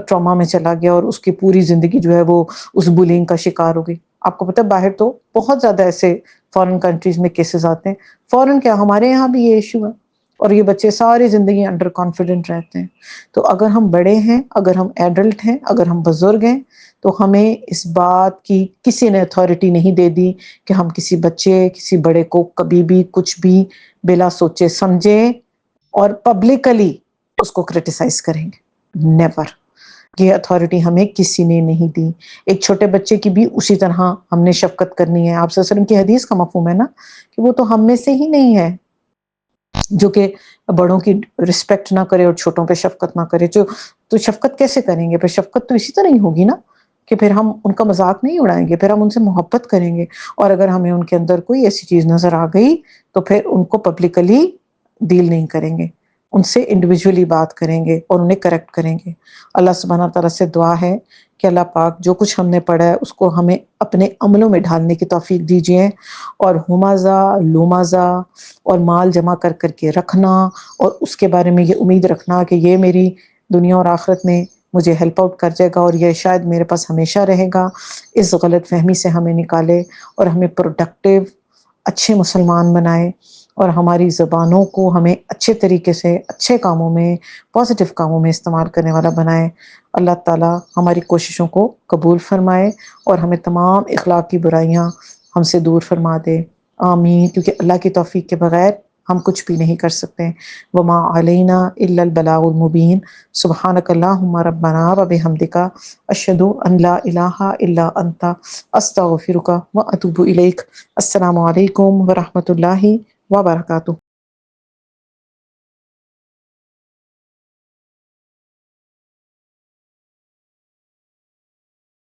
ٹراما میں چلا گیا اور اس کی پوری زندگی جو ہے وہ اس بولنگ کا شکار ہو گئی. آپ کو پتا باہر تو بہت زیادہ ایسے فارن کنٹریز میں کیسز آتے ہیں، فارن کیا ہمارے یہاں بھی یہ ایشو ہے، اور یہ بچے ساری زندگی انڈر کانفیڈنٹ رہتے ہیں. تو اگر ہم بڑے ہیں، اگر ہم ایڈلٹ ہیں، اگر ہم بزرگ ہیں، تو ہمیں اس بات کی کسی نے اتھارٹی نہیں دے دی کہ ہم کسی بچے، کسی بڑے کو کبھی بھی کچھ بھی بلا سوچے سمجھے اور پبلکلی اس کو کرٹیسائز کریں گے. نیور. یہ اتھارٹی ہمیں کسی نے نہیں دی. ایک چھوٹے بچے کی بھی اسی طرح ہم نے شفقت کرنی ہے. آپ صلی اللہ علیہ وسلم کی حدیث کا مفہوم ہے نا کہ وہ تو ہم میں سے ہی نہیں ہے جو کہ بڑوں کی رسپیکٹ نہ کرے اور چھوٹوں پہ شفقت نہ کرے. تو شفقت کیسے کریں گے؟ پھر شفقت تو اسی طرح ہی ہوگی نا کہ پھر ہم ان کا مذاق نہیں اڑائیں گے، پھر ہم ان سے محبت کریں گے. اور اگر ہمیں ان کے اندر کوئی ایسی چیز نظر آ گئی تو پھر ان کو پبلکلی ڈیل نہیں کریں گے، ان سے انڈیویجولی بات کریں گے اور انہیں کریکٹ کریں گے. اللہ سبحانہ تعالیٰ سے دعا ہے کہ اللہ پاک جو کچھ ہم نے پڑھا ہے اس کو ہمیں اپنے عملوں میں ڈھالنے کی توفیق دیجیے، اور ہمازا لومازا اور مال جمع کر کر کے رکھنا، اور اس کے بارے میں یہ امید رکھنا کہ یہ میری دنیا اور آخرت میں مجھے ہیلپ آؤٹ کر جائے گا اور یہ شاید میرے پاس ہمیشہ رہے گا. اس غلط فہمی سے ہمیں نکالے اور ہمیں پروڈکٹیو اچھے مسلمان بنائے، اور ہماری زبانوں کو ہمیں اچھے طریقے سے اچھے کاموں میں، پازیٹیو کاموں میں استعمال کرنے والا بنائے. اللہ تعالیٰ ہماری کوششوں کو قبول فرمائے اور ہمیں تمام اخلاقی برائیاں ہم سے دور فرما دے. آمین. کیونکہ اللہ کی توفیق کے بغیر ہم کچھ بھی نہیں کر سکتے. وما علینا الا البلاغ المبین. سبحانک اللہم ربنا وبحمدک، اشہد ان لا الہ الا انت، استغفرک واتوب الیک. السلام علیکم ورحمۃ اللہ وبرکاتہ.